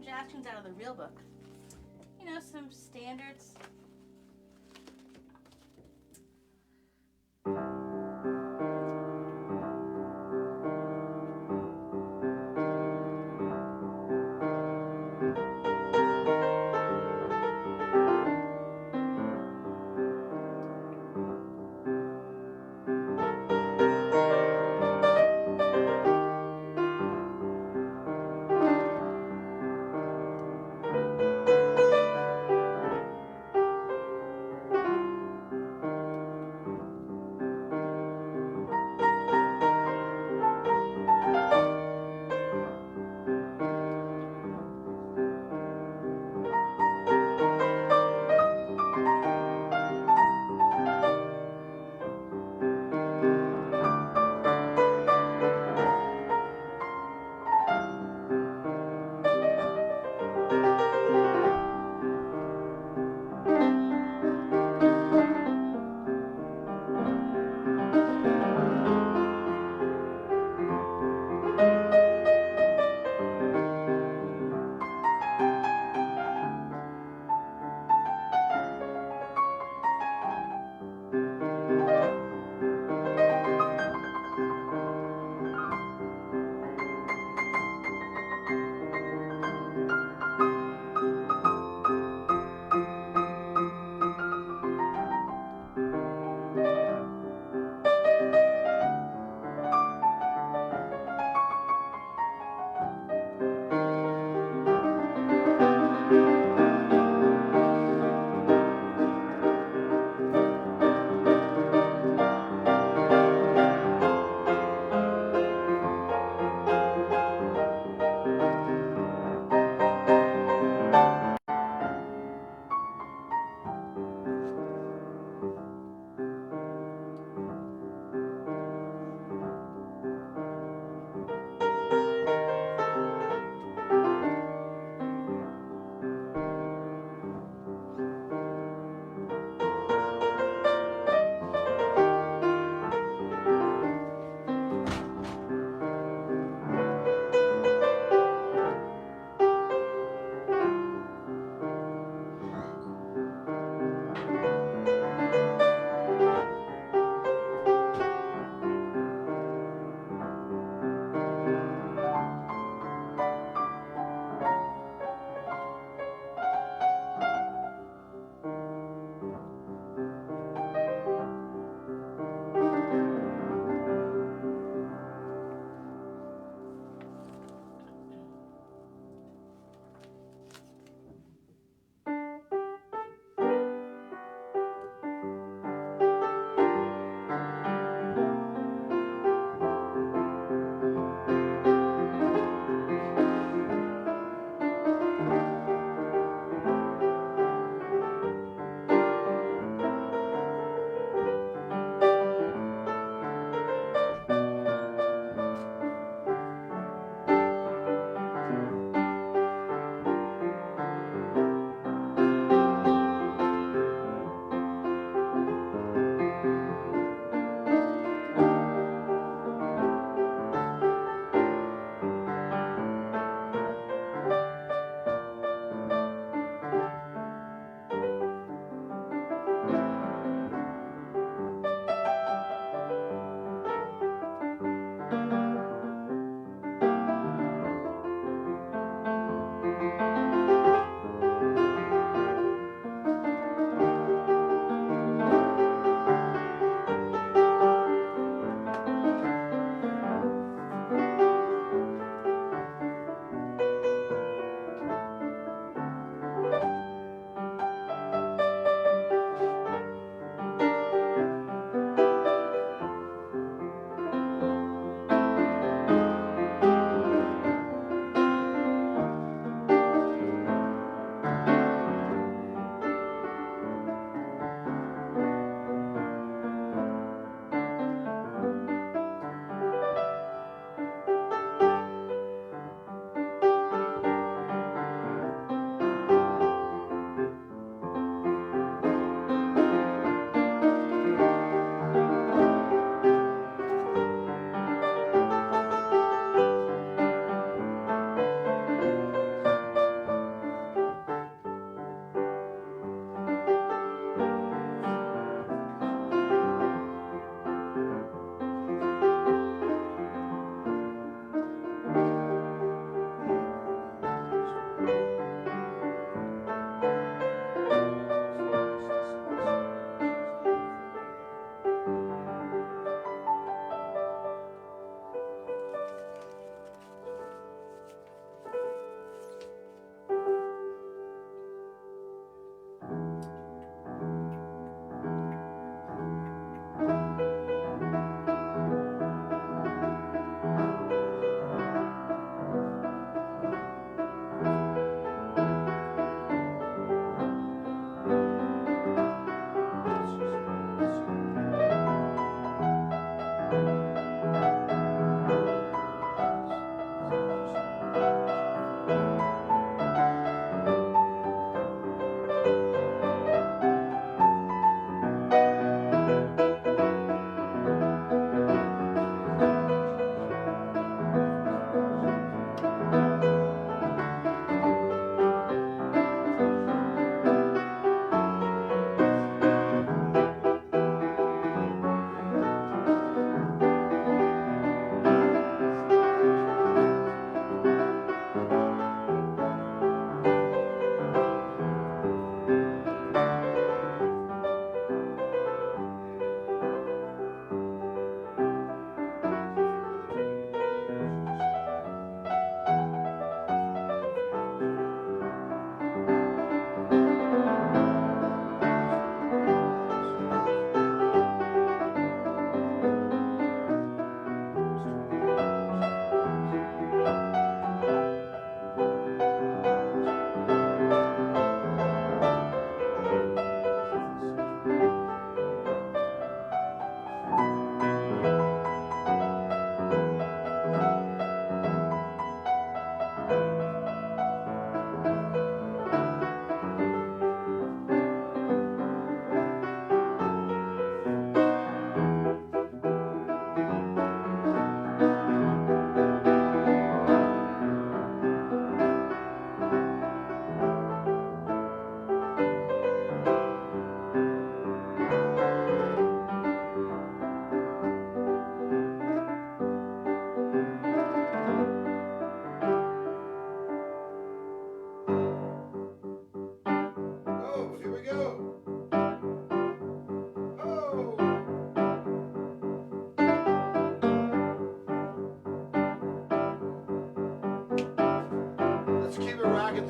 jazz tunes out of the real book. You know, some standards.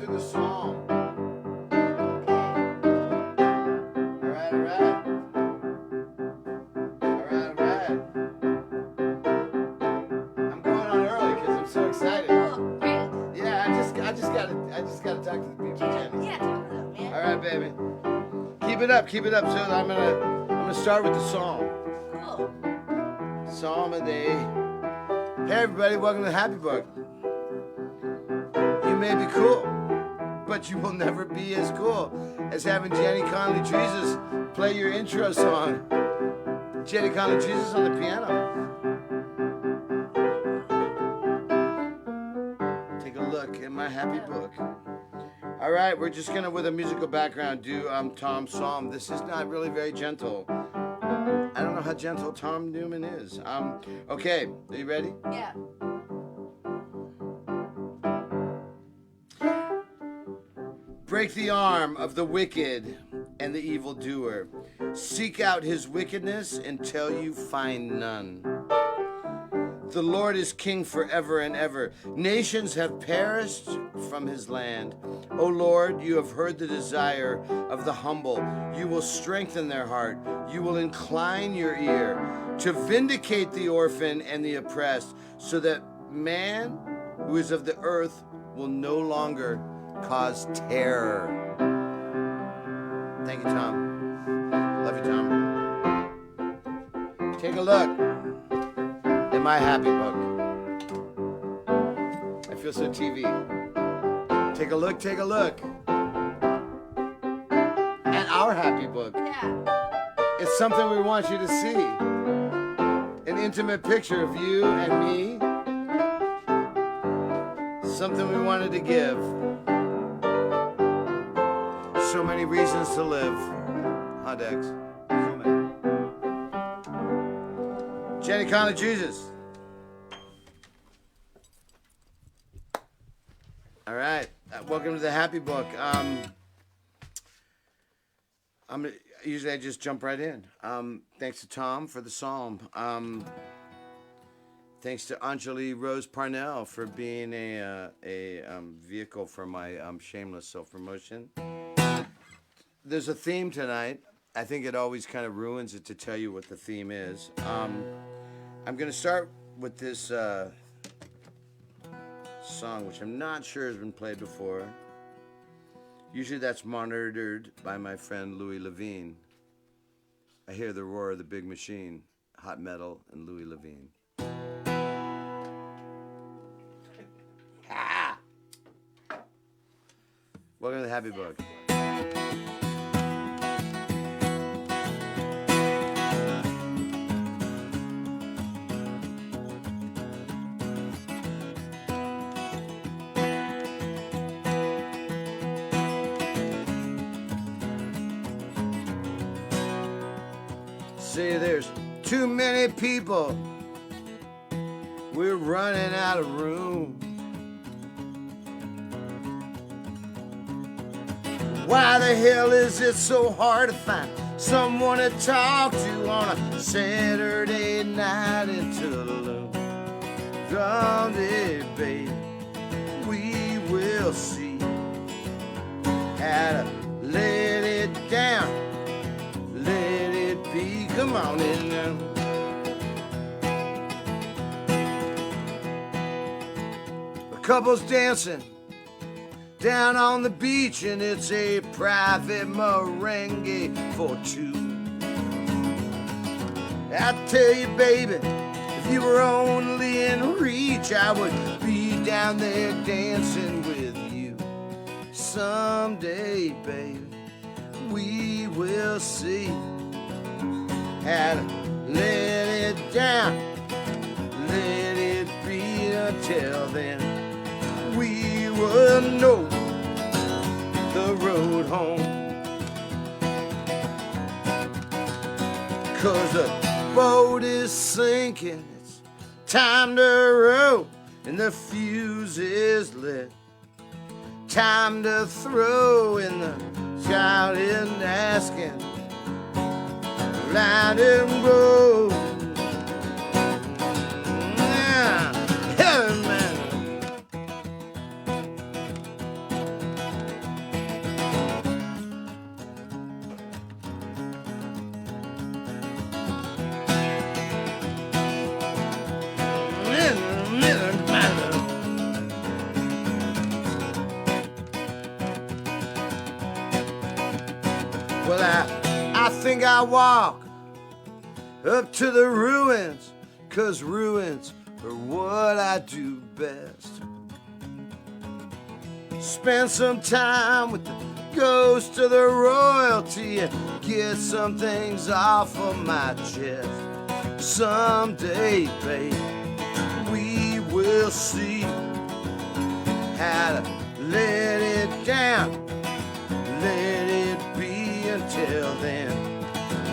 through the psalm. All right. I'm going on early because I'm so excited. Oh, great. Yeah, I just gotta talk to the people, Jenny. Yeah, talk to them, man. All right, baby. Keep it up. So I'm gonna start with the psalm. Cool. Psalm of the day. Hey everybody, welcome to the Happy Book. You may be cool, but you will never be as cool as having Jenny Conley Jesus play your intro song. Jenny Conley Jesus on the piano. Take a look at my happy book. All right, we're just gonna, with a musical background, do Tom's psalm. This is not really very gentle. I don't know how gentle Tom Newman is. Okay, are you ready? Yeah. Break the arm of the wicked and the evildoer. Seek out his wickedness until you find none. The Lord is king forever and ever. Nations have perished from his land. O Lord, you have heard the desire of the humble. You will strengthen their heart. You will incline your ear to vindicate the orphan and the oppressed, so that man who is of the earth will no longer cause terror. Thank you, Tom. Love you, Tom. Take a look in my happy book. I feel so TV. Take a look at our happy book. Yeah. It's something we want you to see. An intimate picture of you and me. Something we wanted to give. So many reasons to live. Huh, Dex? Cool, man. Jenny Conley Jesus. All right. Welcome to the Happy Book. Usually I just jump right in. Thanks to Tom for the psalm. Thanks to Anjali Rose Parnell for being a vehicle for my shameless self-promotion. There's a theme tonight. I think it always kind of ruins it to tell you what the theme is. I'm going to start with this song, which I'm not sure has been played before. Usually that's monitored by my friend Louis Levine. I hear the roar of the big machine, Hot Metal and Louis Levine. Ah! Welcome to the Happy Book. Say there's too many people, we're running out of room. Why the hell is it so hard to find someone to talk to on a Saturday night in Tulum? Someday, baby, we will see how to let it down, let it be. Come on in now. A couple's dancing down on the beach, and it's a private merengue for two. I tell you, baby, if you were only in reach, I would be down there dancing with you. Someday, baby, we will see how to let it down, let it be. Until then, we will know the road home. 'Cause the boat is sinking, it's time to row, and the fuse is lit. Time to throw in the child in asking, let him go. Yeah, man. Well, I think I walk up to the ruins, 'cause ruins are what I do best. Spend some time with the ghost of the royalty and get some things off of my chest. Someday, babe, we will see how to let it down, let it be. Until then,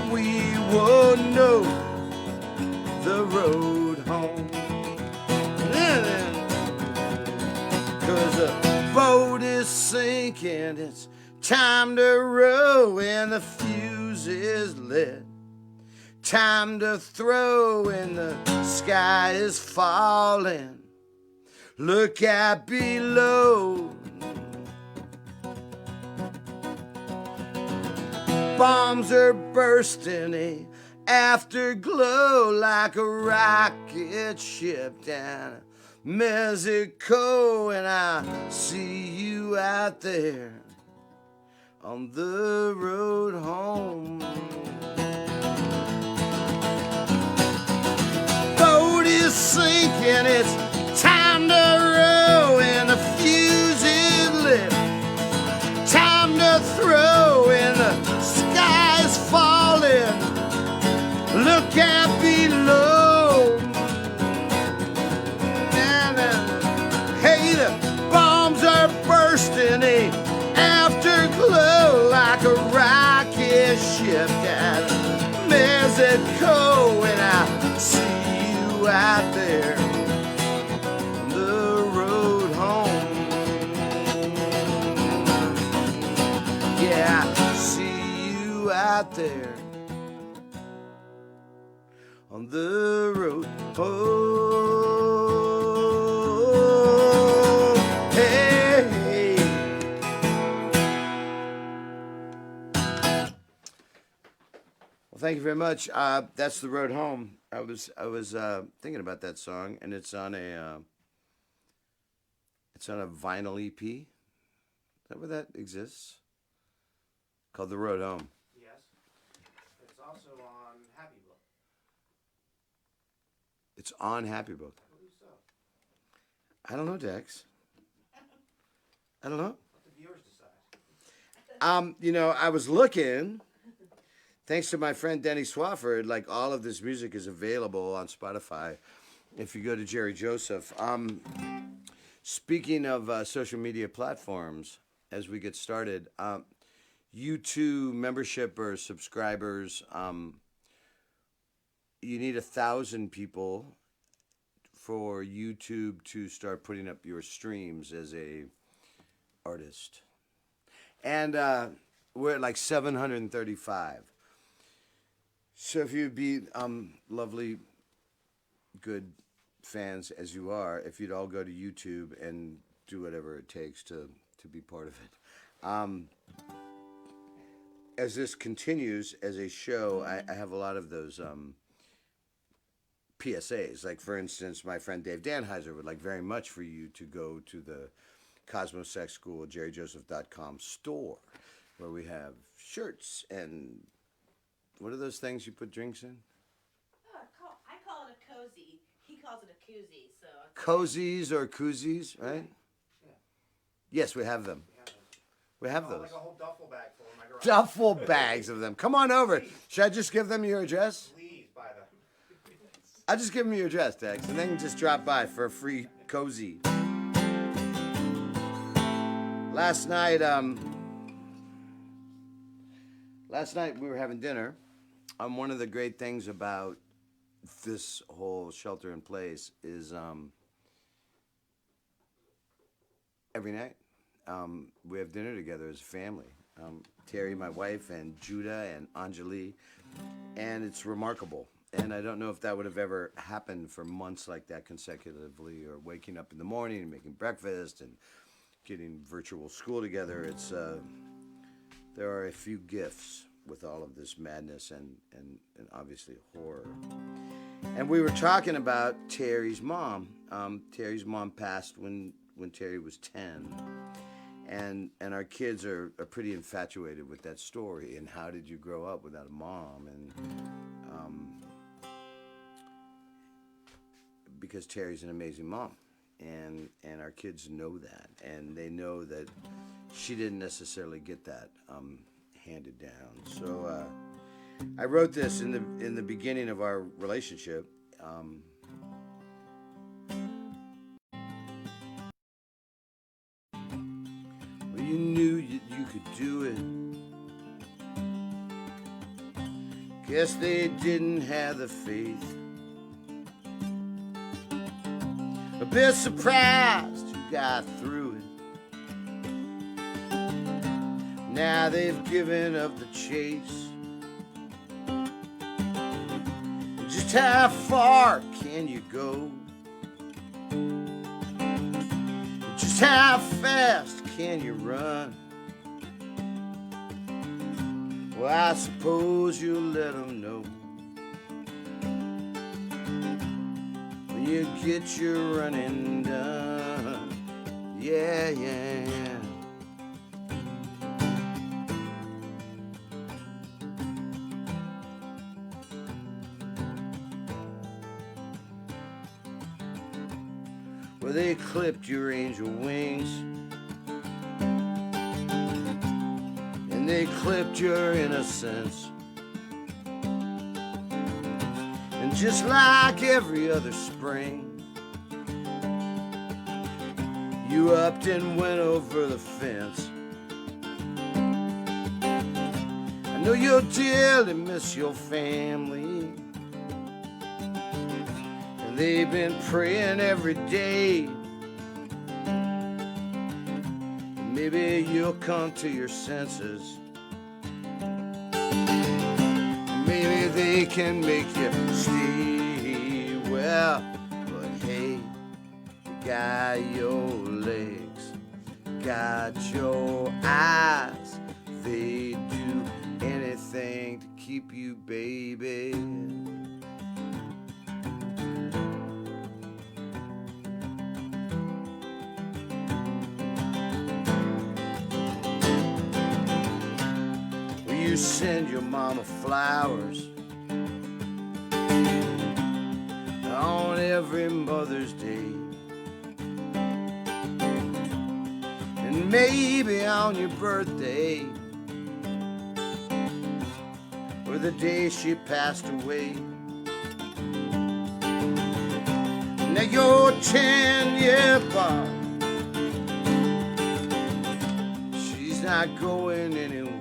we won't know the road home. 'Cause the boat is sinking, it's time to row, and the fuse is lit. Time to throw, and the sky is falling. Look out below. Bombs are bursting, a afterglow like a rocket ship down Mexico, and I see you out there on the road home. Boat is sinking, it's time to row, and the fuse is lit. Time to throw, and the sky's falling. Look out below. Hey, the bombs are bursting, a afterglow like a rocket ship down Mexico, and I see you out there on the road home. Yeah, I see you out there on the road home. Hey. Well, thank you very much. That's the road home. I was thinking about that song, and it's on a vinyl EP. Is that where that exists? Called The Road Home. Yes. It's also on Happy Book. It's on Happy Book. I believe so. I don't know, Dex. I don't know. Let the viewers decide. I was looking. Thanks to my friend Denny Swafford, like all of this music is available on Spotify. If you go to Jerry Joseph. Speaking of social media platforms, as we get started, YouTube membership or subscribers, you need 1,000 people for YouTube to start putting up your streams as a artist. And we're at like 735. So if you'd be lovely, good fans as you are, if you'd all go to YouTube and do whatever it takes to be part of it. As this continues as a show, I have a lot of those PSAs. Like, for instance, my friend Dave Danheiser would like very much for you to go to the Cosmos Sex School, jerryjoseph.com store, where we have shirts and what are those things you put drinks in? Oh, I call it a cozy. He calls it a koozie. So Cozies or koozies, right? Yeah. Yes, we have them. We have those. Like a whole duffel bag full in my garage. Duffel bags of them. Come on over. Should I just give them your address? Please buy them. I'll just give them your address, Dex, and they can just drop by for a free cozy. Last night we were having dinner. One of the great things about this whole shelter in place is every night we have dinner together as a family. Terry, my wife, and Judah and Anjali, and it's remarkable. And I don't know if that would have ever happened for months like that consecutively, or waking up in the morning and making breakfast and getting virtual school together. It's there are a few gifts with all of this madness and obviously horror. And we were talking about Terry's mom. Terry's mom passed when Terry was 10. and our kids are pretty infatuated with that story. And how did you grow up without a mom? And because Terry's an amazing mom, and our kids know that, and they know that she didn't necessarily get that handed down. So I wrote this in the beginning of our relationship. You knew you could do it. Guess they didn't have the faith. A bit surprised you got through it. Now they've given up the chase. Just how far can you go? Just how fast can you run? Well, I suppose you'll let them know when you get your running done. Yeah, yeah, yeah. Well, they clipped your angel wings, and they clipped your innocence. And just like every other spring, you upped and went over the fence. I know you'll dearly miss your family, and they've been praying every day. Maybe you'll come to your senses. Maybe they can make you stay. Well, but hey, you got your legs, got your eyes. They do anything to keep you, baby. You send your mama flowers on every Mother's Day, and maybe on your birthday, or the day she passed away. Now your 10-year bar, she's not going anywhere.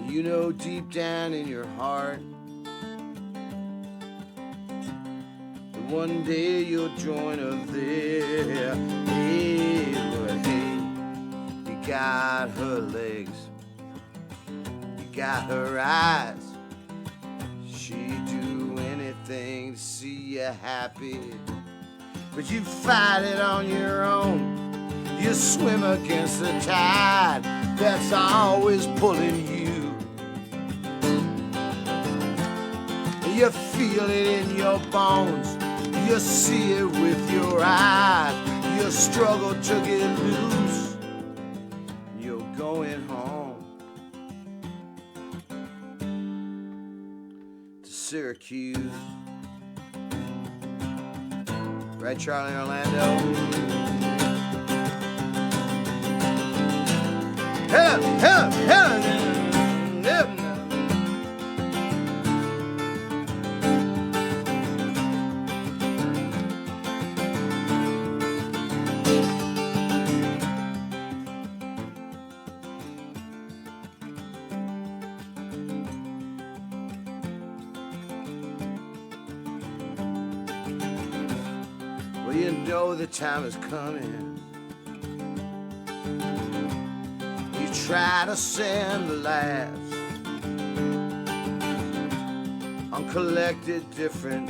You know deep down in your heart that one day you'll join her there. Hey, but hey, you got her legs, you got her eyes. She'd do anything to see you happy, but you fight it on your own. You swim against the tide that's always pulling you. You feel it in your bones, you see it with your eyes. You struggle to get loose, you're going home to Syracuse. Right, Charlie, Orlando? Hell, hell, hell, hell. Well, you know the time is coming. You try to send the laughs on collected different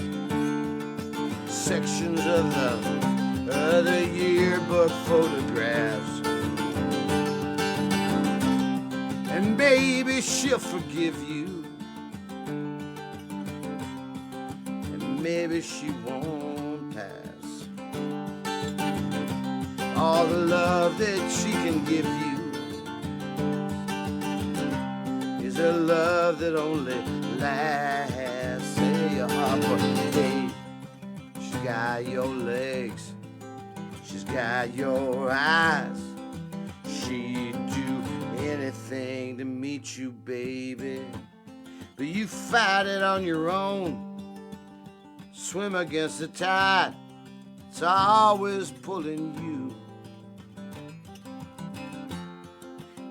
sections of the yearbook photographs. And maybe she'll forgive you, and maybe she won't pass. all the love that she can give you is a love that only lasts. Say your heart, but hey, she's got your legs, she's got your eyes. She'd do anything to meet you, baby. But you fight it on your own. Swim against the tide. It's always pulling you.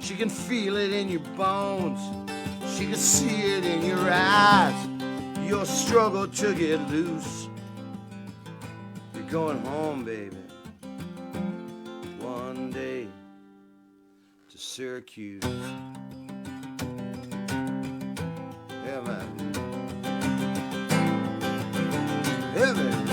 She can feel it in your bones. She can see it in your eyes. Your struggle to get loose. You're going home, baby. One day to Syracuse. Yeah, man. Yeah, man.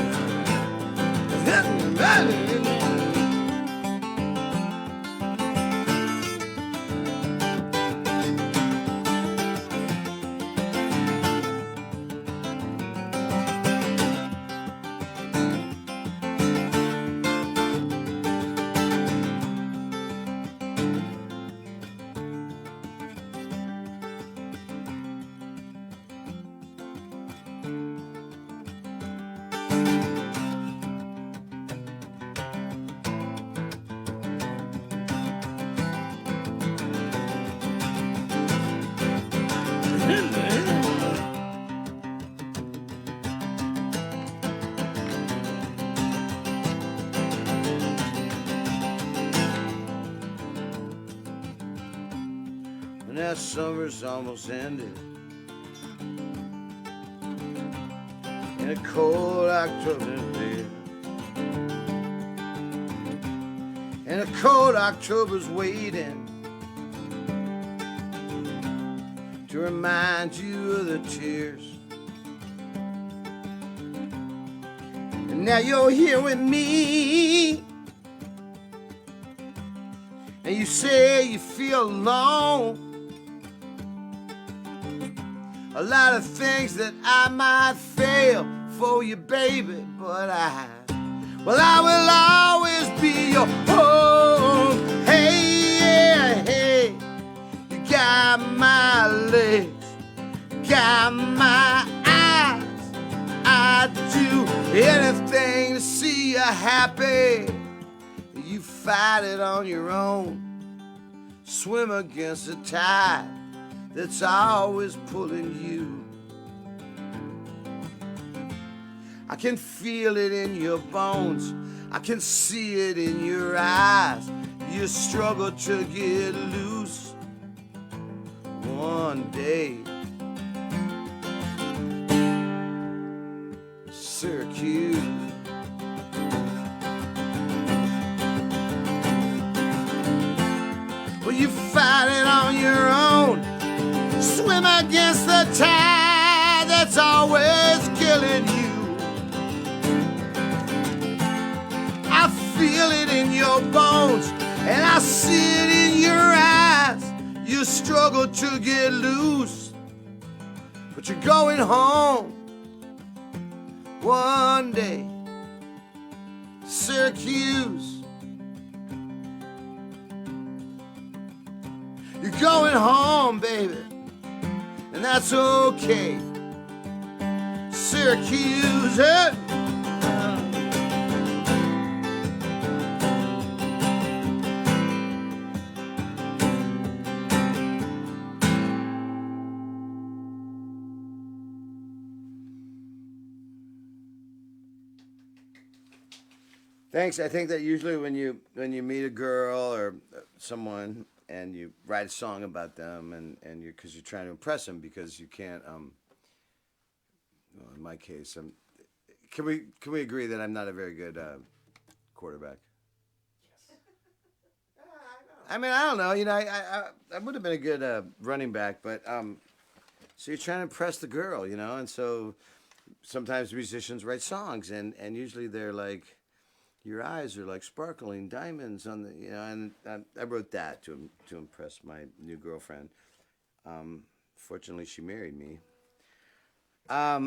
And that summer's almost ended. In a cold October day. And a cold October's waiting to remind you of the tears. And now you're here with me. And you say you feel alone. A lot of things that I might fail for you, baby, but I will always be your home. Hey, yeah, hey, you got my legs, got my eyes. I'd do anything to see you happy. You fight it on your own, swim against the tide that's always pulling you. I can feel it in your bones, I can see it in your eyes. You struggle to get loose. One day, Syracuse. Well, you fight it on your own. Swim against the tide that's always killing you. I feel it in your bones and I see it in your eyes. You struggle to get loose, but you're going home one day. Syracuse. You're going home, baby, and that's okay. Syracuse, eh? Thanks. I think that usually when you meet a girl or someone and you write a song about them and you're because you're trying to impress them because you can't well, in my case can we agree that I'm not a very good quarterback? Yes. I mean, I don't know. You know, I would have been a good running back, but so you're trying to impress the girl, you know, and so sometimes musicians write songs and usually they're like, your eyes are like sparkling diamonds on the, you know, and I wrote that to impress my new girlfriend. Fortunately, she married me. I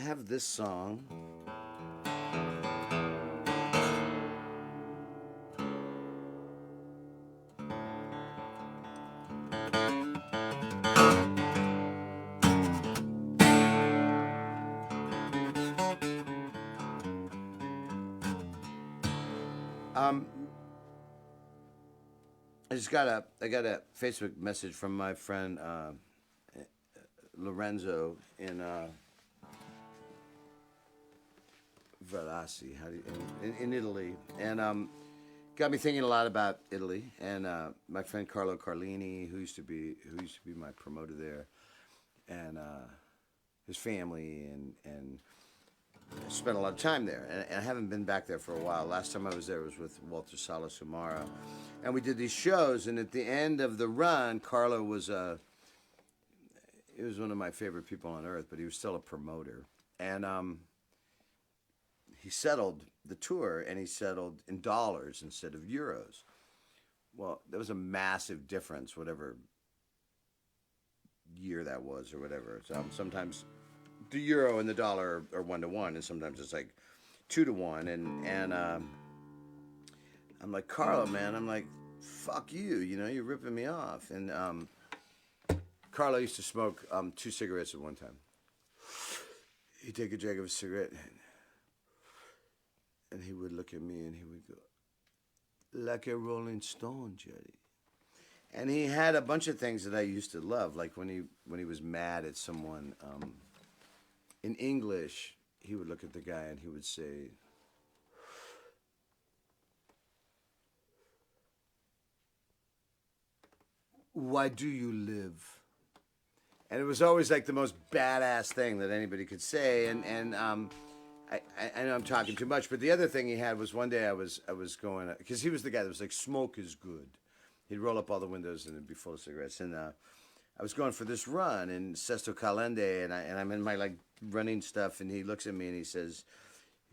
I have this song. I got a Facebook message from my friend Lorenzo in Verassi, in Italy, and got me thinking a lot about Italy. And my friend Carlo Carlini, who used to be my promoter there, and his family, and spent a lot of time there. And I haven't been back there for a while. Last time I was there was with Walter Sala Sumara, and we did these shows. And at the end of the run, Carlo was he was one of my favorite people on earth, but he was still a promoter. And he settled the tour, and he settled in dollars instead of euros. Well, there was a massive difference, whatever year that was or whatever. So sometimes the euro and the dollar are 1-to-1, and sometimes it's like 2-to-1. And I'm like, Carlo, man, I'm like, fuck you, you're ripping me off. And Carlo used to smoke 2 cigarettes at one time. He'd take a drag of a cigarette, and he would look at me, and he would go, like a Rolling Stone, Jerry. And he had a bunch of things that I used to love, like when he was mad at someone. In English, he would look at the guy and he would say, "Why do you live?" And it was always like the most badass thing that anybody could say. And I know I'm talking too much, but the other thing he had was one day I was going, because he was the guy that was like, smoke is good. He'd roll up all the windows and it'd be full of cigarettes. And I was going for this run in Sesto Calende, and I'm in my like running stuff, and he looks at me and he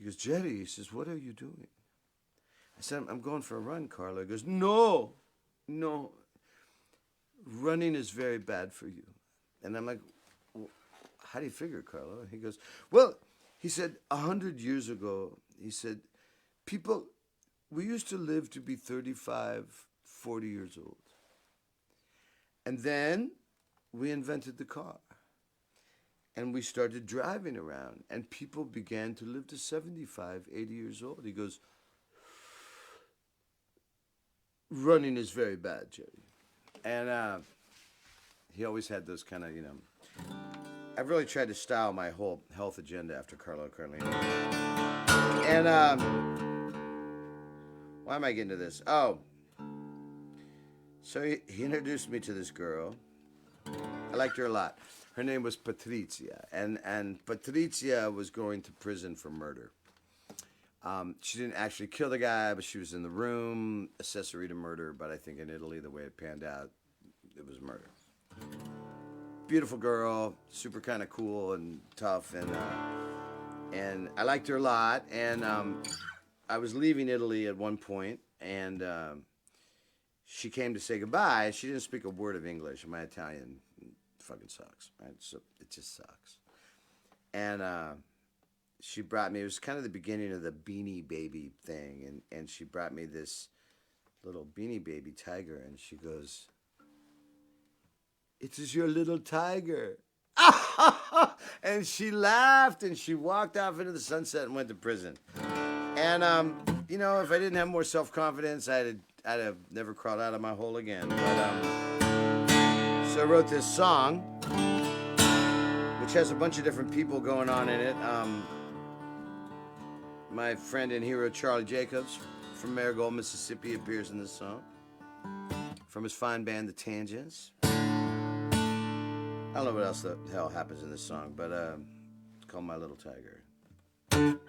goes, Jerry, he says, what are you doing? I said, I'm going for a run, Carlo. He goes, no, running is very bad for you. And I'm like, how do you figure, Carlo? He goes, well, he said, 100 years ago, he said, we used to live to be 35, 40 years old. And then we invented the car. And we started driving around. And people began to live to 75, 80 years old. He goes, running is very bad, Jerry. And he always had those kind of, I've really tried to style my whole health agenda after Carlo Carlini. And why am I getting to this? Oh. So he introduced me to this girl. I liked her a lot. Her name was Patrizia. And Patrizia was going to prison for murder. She didn't actually kill the guy, but she was in the room, accessory to murder. But I think in Italy, the way it panned out, it was murder. Beautiful girl, super kind of cool and tough, and I liked her a lot. And I was leaving Italy at one point, and she came to say goodbye. She didn't speak a word of English. My Italian fucking sucks, right? So it just sucks. And she brought me, it was kind of the beginning of the Beanie Baby thing, and she brought me this little Beanie Baby tiger, and she goes, "It is your little tiger." And she laughed, and she walked off into the sunset and went to prison. And, if I didn't have more self-confidence, I'd have never crawled out of my hole again. But, so I wrote this song, which has a bunch of different people going on in it. My friend and hero Charlie Jacobs from Marigold, Mississippi appears in this song. From his fine band, The Tangents. I don't know what else the hell happens in this song, but it's called My Little Tiger. Do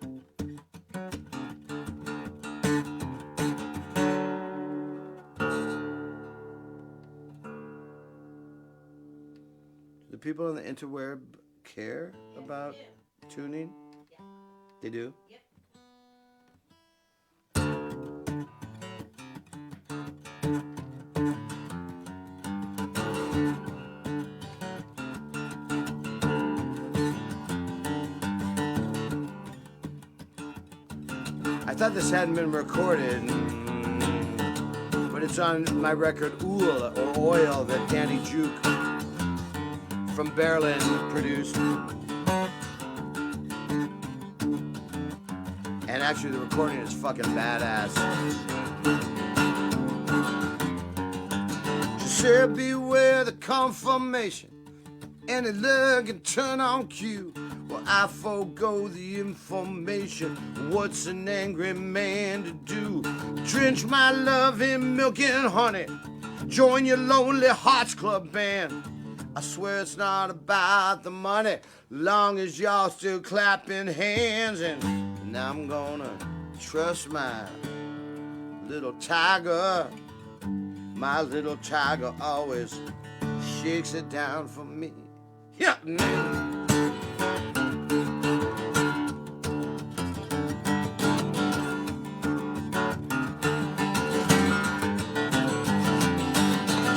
the people on the interweb care about tuning? Yeah. They do? Yep. I thought this hadn't been recorded, but it's on my record Ool or Oil that Danny Juke from Berlin produced. And actually the recording is fucking badass. She said beware the confirmation, any leg can turn on cue. Well, I forego the information. What's an angry man to do? Drench my love in milk and honey. Join your Lonely Hearts Club band. I swear it's not about the money, long as y'all still clapping hands. And I'm gonna trust my little tiger. My little tiger always shakes it down for me. Yeah.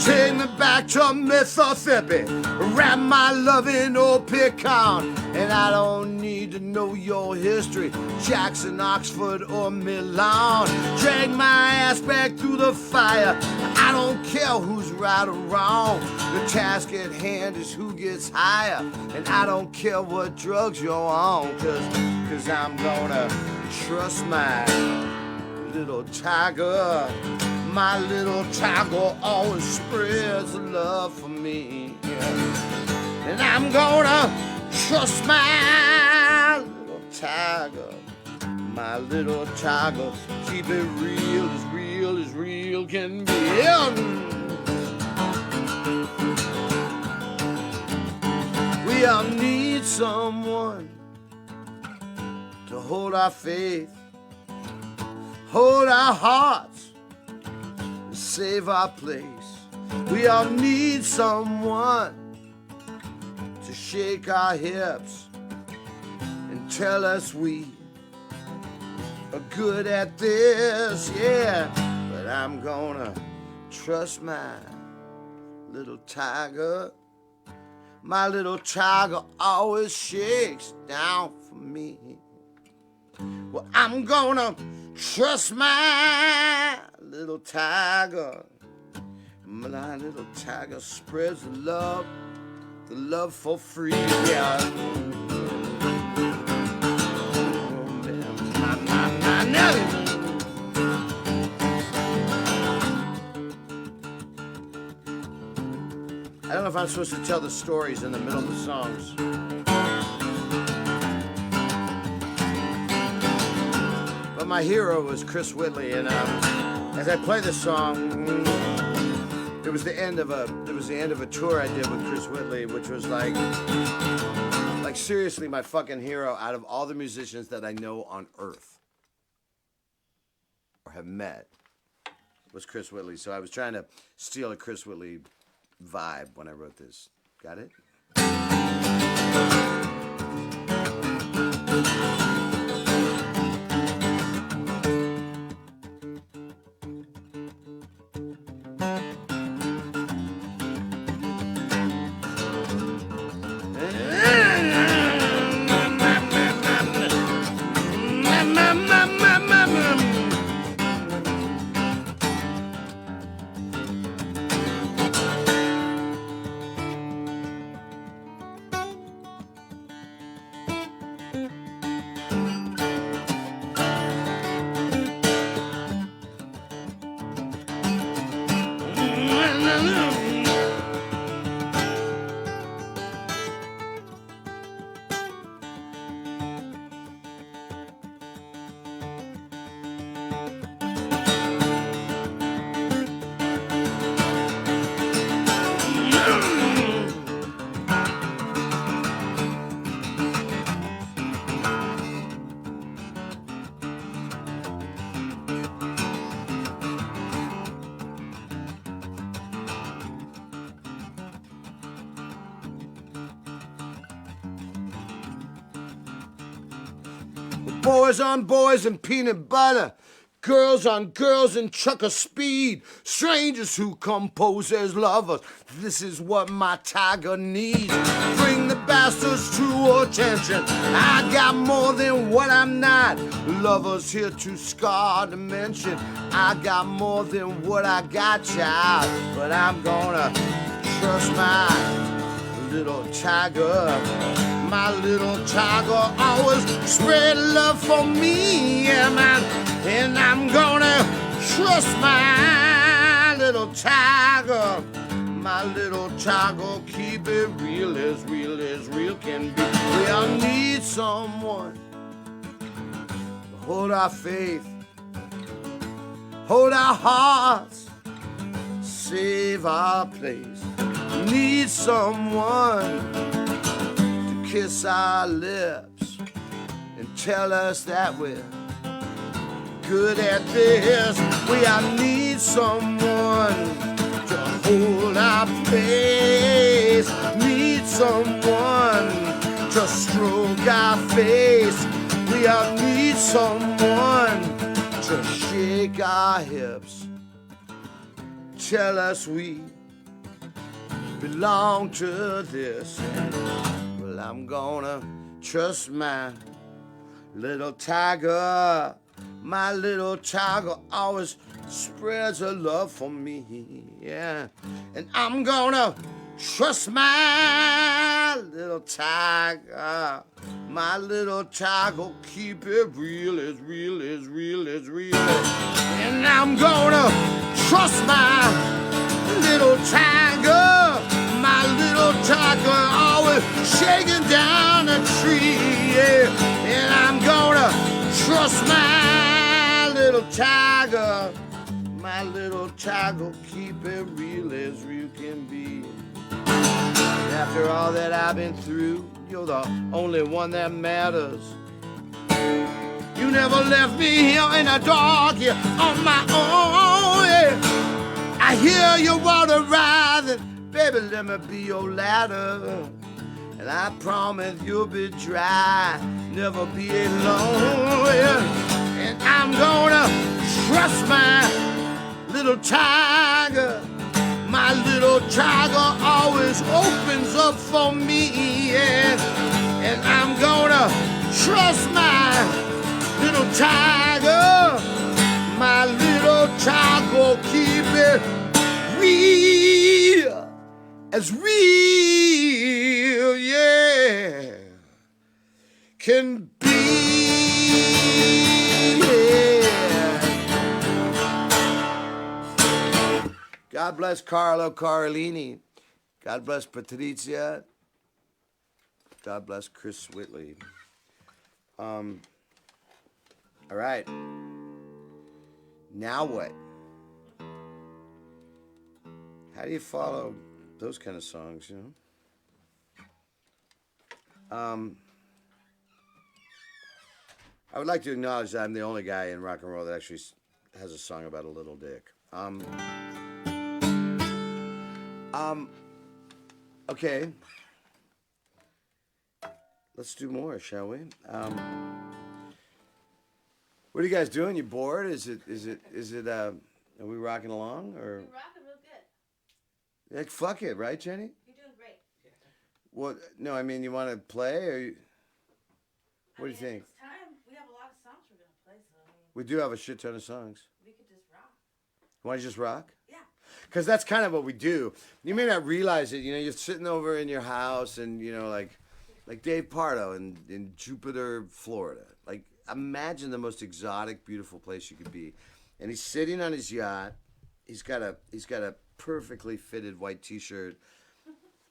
Take me back to Mississippi, wrap my love in old pecan. And I don't need to know your history, Jackson, Oxford, or Milan. Drag my ass back through the fire, I don't care who's right or wrong. The task at hand is who gets higher, and I don't care what drugs you're on. Cause I'm gonna trust my little tiger. My little tiger always spreads the love for me. Yeah. And I'm gonna trust my little tiger. My little tiger, keep it real as real can be. We all need someone to hold our faith, hold our hearts, save our place. We all need someone to shake our hips and tell us we are good at this, yeah. But I'm gonna trust my little tiger. My little tiger always shakes down for me. Well, I'm gonna trust my little tiger. My little tiger spreads the love for free. Yeah. I don't know if I'm supposed to tell the stories in the middle of the songs. But my hero was Chris Whitley, and as I play this song, it was the end of a tour I did with Chris Whitley, which was like seriously my fucking hero out of all the musicians that I know on earth or have met was Chris Whitley. So I was trying to steal a Chris Whitley vibe when I wrote this. Got it? Boys on boys and peanut butter, Girls on girls in trucker speed. Strangers who compose as lovers. This is what my tiger needs. Bring the bastards to attention. I got more than what I'm not. Lovers here too scarred to mention. I got more than what I got, child. But I'm gonna trust my little tiger. My little tiger always spread love for me, yeah, man. And I'm gonna trust my little tiger. My little tiger, keep it real as real can be. We all need someone to hold our faith, hold our hearts, save our place. Need someone to kiss our lips and tell us that we're good at this. We all need someone to hold our pace. Need someone to stroke our face. We all need someone to shake our hips. Tell us we belong to this. Well, I'm gonna trust my little tiger. My little tiger always spreads her love for me, yeah. And I'm gonna trust my little tiger. My little tiger, keep it real as real. And I'm gonna trust my little tiger. My little tiger always shaking down a tree, yeah. And I'm gonna trust my little tiger. My little tiger, keep it real as real can be. And after all that I've been through, you're the only one that matters. You never left me here in the dark, here on my own, yeah. I hear your water rising, baby, let me be your ladder. And I promise you'll be dry, never be alone, yeah. And I'm gonna trust my little tiger. My little tiger always opens up for me, yeah. And I'm gonna trust my little tiger. My little tiger, keep it real as real, yeah, can be, yeah. God bless Carlo Carlini. God bless Patrizia. God bless Chris Whitley. All right. Now what? How do you follow those kind of songs, you know? I would like to acknowledge that I'm the only guy in rock and roll that actually has a song about a little dick. Okay. Let's do more, shall we? What are you guys doing? You bored? Is it, are we rocking along, or? You're rocking real good. Like, fuck it, right, Jenny? You're doing great. Well, no, I mean, you want to play, or you, what do you think? It's time. We have a lot of songs we're going to play, so I mean, We do have a shit ton of songs. we could just rock. Want to just rock? Yeah. Because that's kind of what we do. You may not realize it. You know, you're sitting over in your house and, you know, like Dave Pardo in Jupiter, Florida. Like, imagine the most exotic, beautiful place you could be. And he's sitting on his yacht. He's got a perfectly fitted white T-shirt,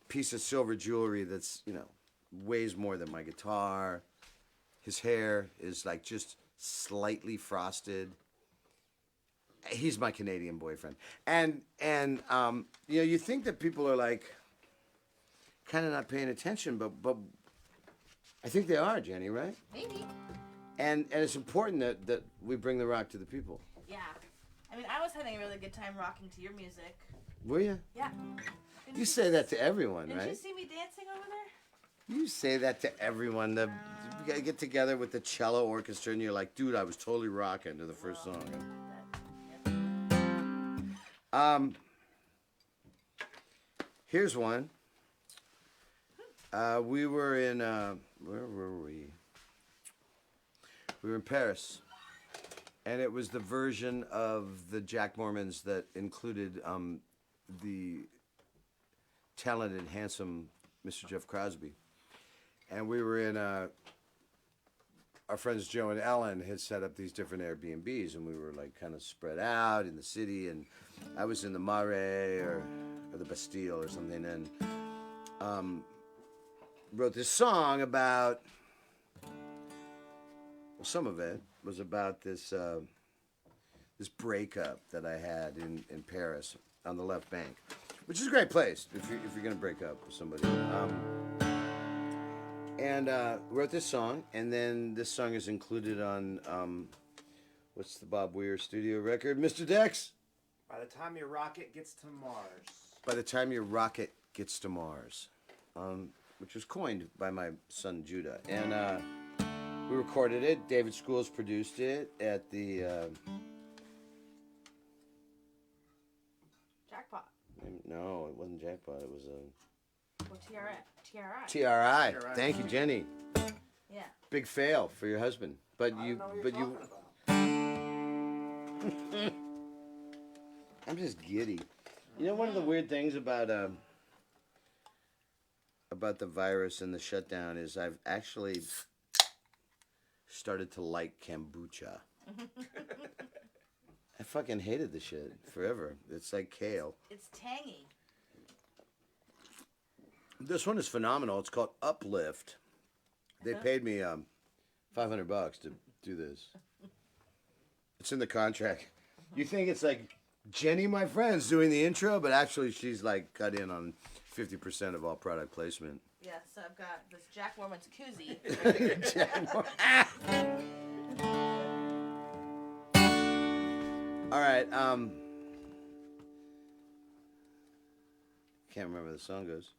piece of silver jewelry that's, you know, weighs more than my guitar. His hair is like just slightly frosted. He's my Canadian boyfriend. And you know, you think that people are like kind of not paying attention, but I think they are, Jenny, right? Maybe. And it's important that we bring the rock to the people. Yeah. I mean, I was having a really good time rocking to your music. Were you? Yeah. You say that to everyone, Didn't right? you see me dancing over there? You say that to everyone. get together with the cello orchestra, and you're like, dude, I was totally rocking to the first song. Here's one. We were in where were we? We were in Paris, and it was the version of the Jack Mormons that included the talented, handsome Mr. Jeff Crosby. And we were in our friends Joe and Ellen had set up these different Airbnbs, and we were like kind of spread out in the city, and I was in the Marais or the Bastille or something, and wrote this song about, well, some of it was about this this breakup that I had in Paris on the left bank, which is a great place if you're gonna break up with somebody. And wrote this song, and then this song is included on what's the Bob Weir studio record, Mr. Dex? By the time your rocket gets to Mars. By the time your rocket gets to Mars, which was coined by my son Judah, and we recorded it. David Schools produced it at the Jackpot. no, it wasn't Jackpot. It was Or TRI. TRI. Thank you, Jenny. Yeah. Big fail for your husband, but I you, don't know what but you're you. talking about. I'm just giddy. You know, one of the weird things about the virus and the shutdown is I've actually started to like kombucha. I fucking hated the shit forever. It's like kale. It's tangy. This one is phenomenal. It's called Uplift. They paid me $500 to do this. It's in the contract. You think it's like Jenny, my friend's doing the intro, but actually she's like cut in on 50% of all product placement. Yeah, so I've got this Jack Mormon's koozie. All right. Can't remember how the song goes.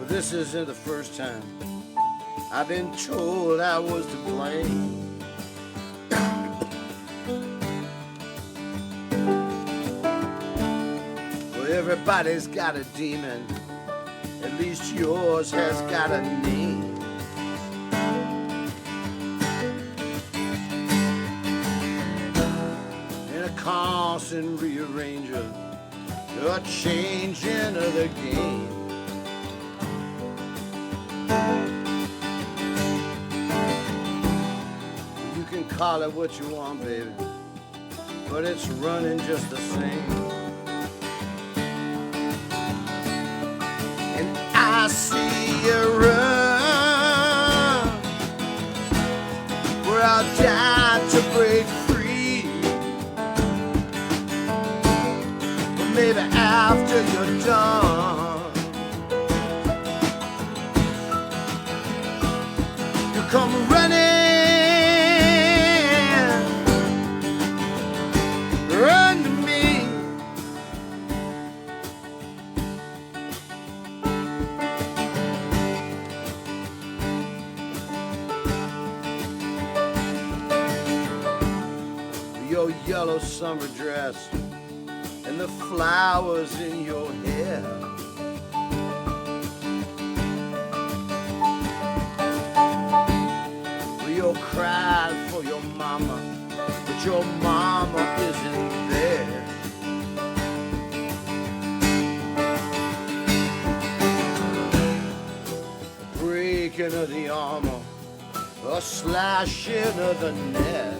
This isn't the first time I've been told I was to blame. Well, everybody's got a demon, at least yours has got a name. And a constant rearranger, a changing of the game. Call it what you want, baby, but it's running just the same. And I see you run, where I'll die to break free. But maybe after you're done, you come running. Run to me. Your yellow summer dress and the flowers in your hair. You'll cry for your mama, but your mama isn't there. Breaking of the armor, a slashing of the net.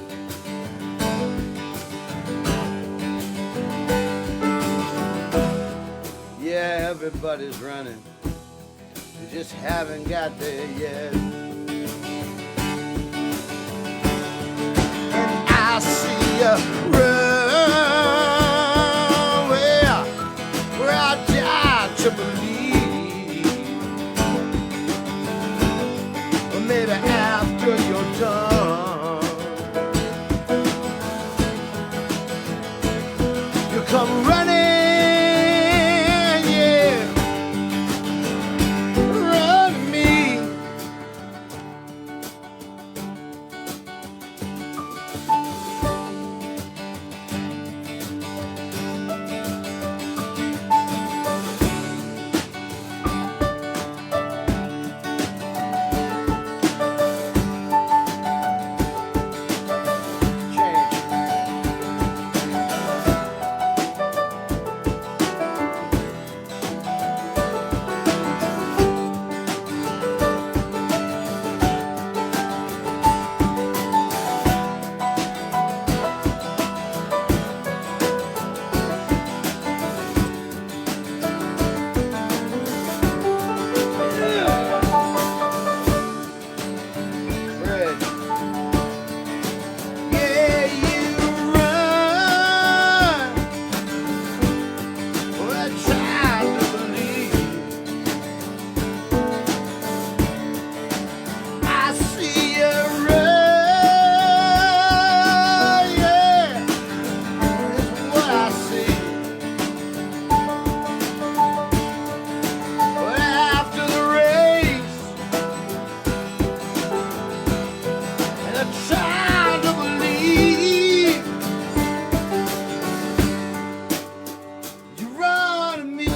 Yeah, everybody's running, they just haven't got there yet. try to believe you run to me.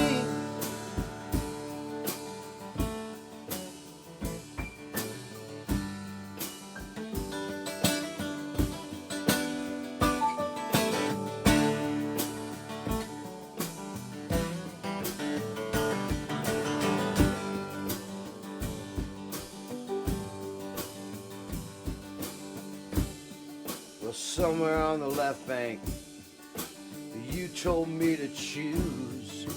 Well, somewhere on the left bank, you told me to choose.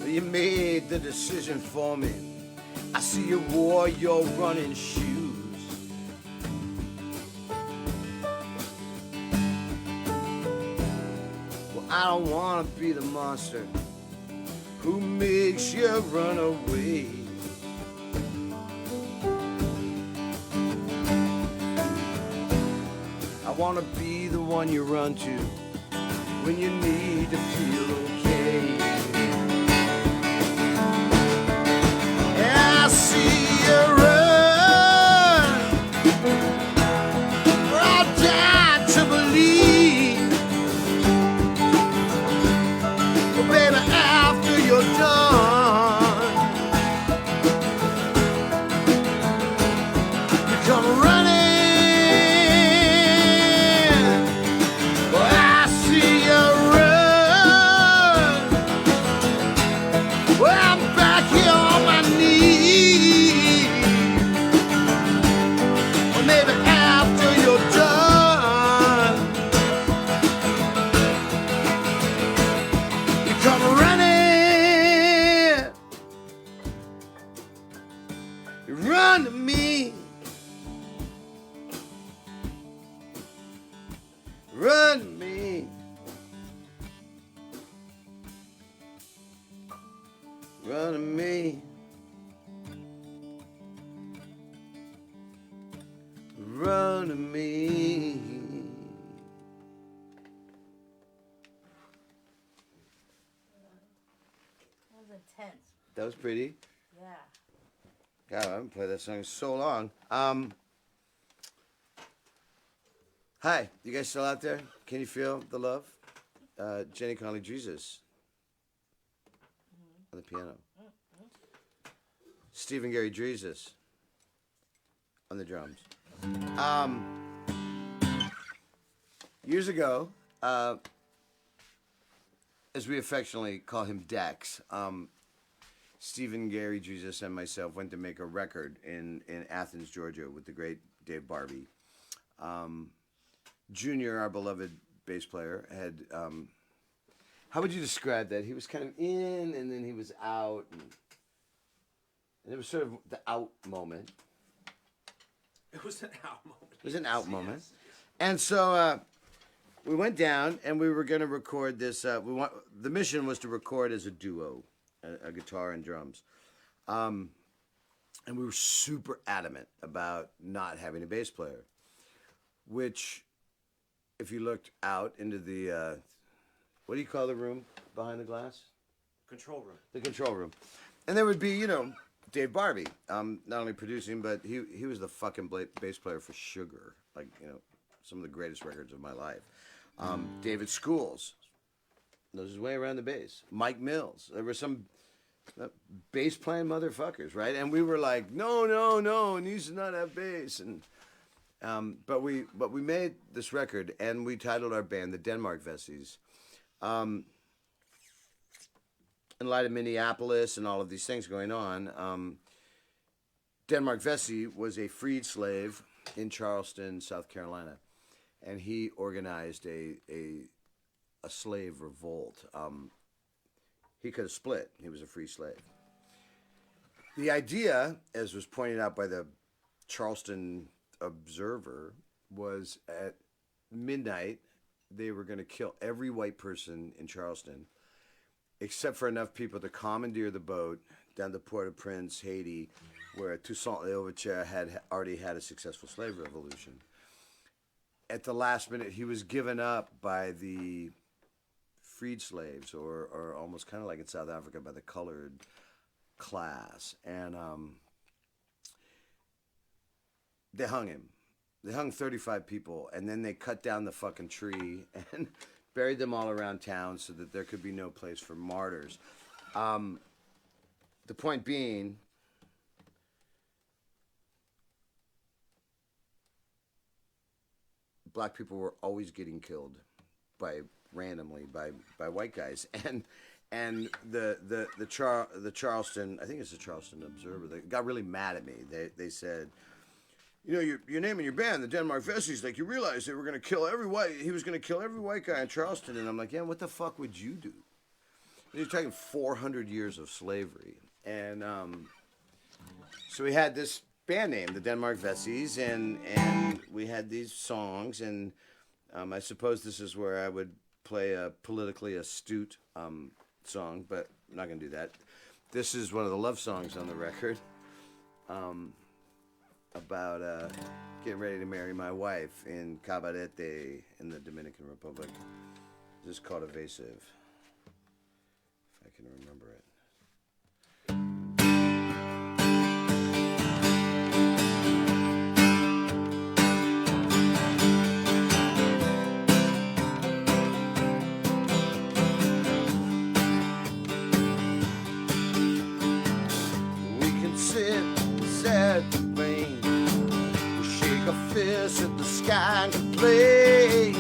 You made the decision for me. I see you wore your running shoes. Well, I don't want to be the monster who makes you run away. I want to be the one you run to when you need to feel okay. I see you run, I died to believe. But baby, after you're done, you come running. Run to me. Run to me. Run to me. Run to me. That was intense. That was pretty. Yeah. God, I haven't played that song in so long. Hi, you guys still out there? Can you feel the love? Jenny Conley Jesus on the piano. Stephen Gary Jesus on the drums. Years ago, as we affectionately call him Dex, Stephen Gary Jesus and myself went to make a record in Athens, Georgia with the great Dave Barbie. Junior, our beloved bass player, had, how would you describe that? He was kind of in and then he was out. And it was sort of the out moment. It was an out moment. It was an out moment. And so we went down and we were going to record this. The mission was to record as a duo, a guitar and drums. And we were super adamant about not having a bass player, which, if you looked out into the, what do you call the room behind the glass? Control room. The control room. And there would be, you know, Dave Barbie, not only producing, but he was the fucking bass player for Sugar, like, you know, some of the greatest records of my life. David Schools knows his way around the bass. Mike Mills. There were some bass playing motherfuckers, right? And we were like, no, it needs to not have bass. And but we made this record, and we titled our band the Denmark Vessies. In light of Minneapolis and all of these things going on, Denmark Vesey was a freed slave in Charleston, South Carolina, and he organized a slave revolt. He could have split. He was a free slave. The idea, as was pointed out by the Charleston Observer, was at midnight they were going to kill every white person in Charleston, except for enough people to commandeer the boat down to Port-au-Prince, Haiti, where Toussaint Louverture had already had a successful slave revolution. At the last minute, he was given up by the freed slaves, or almost kind of like in South Africa, by the colored class, and they hung him. They hung 35 people, and then they cut down the fucking tree and buried them all around town so that there could be no place for martyrs. The point being, black people were always getting killed randomly by white guys, and the Charleston, I think it's the Charleston Observer, they got really mad at me. They said, you know, your name in your band, the Denmark Vesties, like, you realize they were going to kill he was going to kill every white guy in Charleston. And I'm like, yeah, what the fuck would you do? You're talking 400 years of slavery. And so we had this band name, the Denmark Vesties, and we had these songs, and I suppose this is where I would play a politically astute song, but I'm not going to do that. This is one of the love songs on the record. About getting ready to marry my wife in Cabarete in the Dominican Republic. This is called Evasive, if I can remember it. We can sit at the rain, fist at the sky and complain.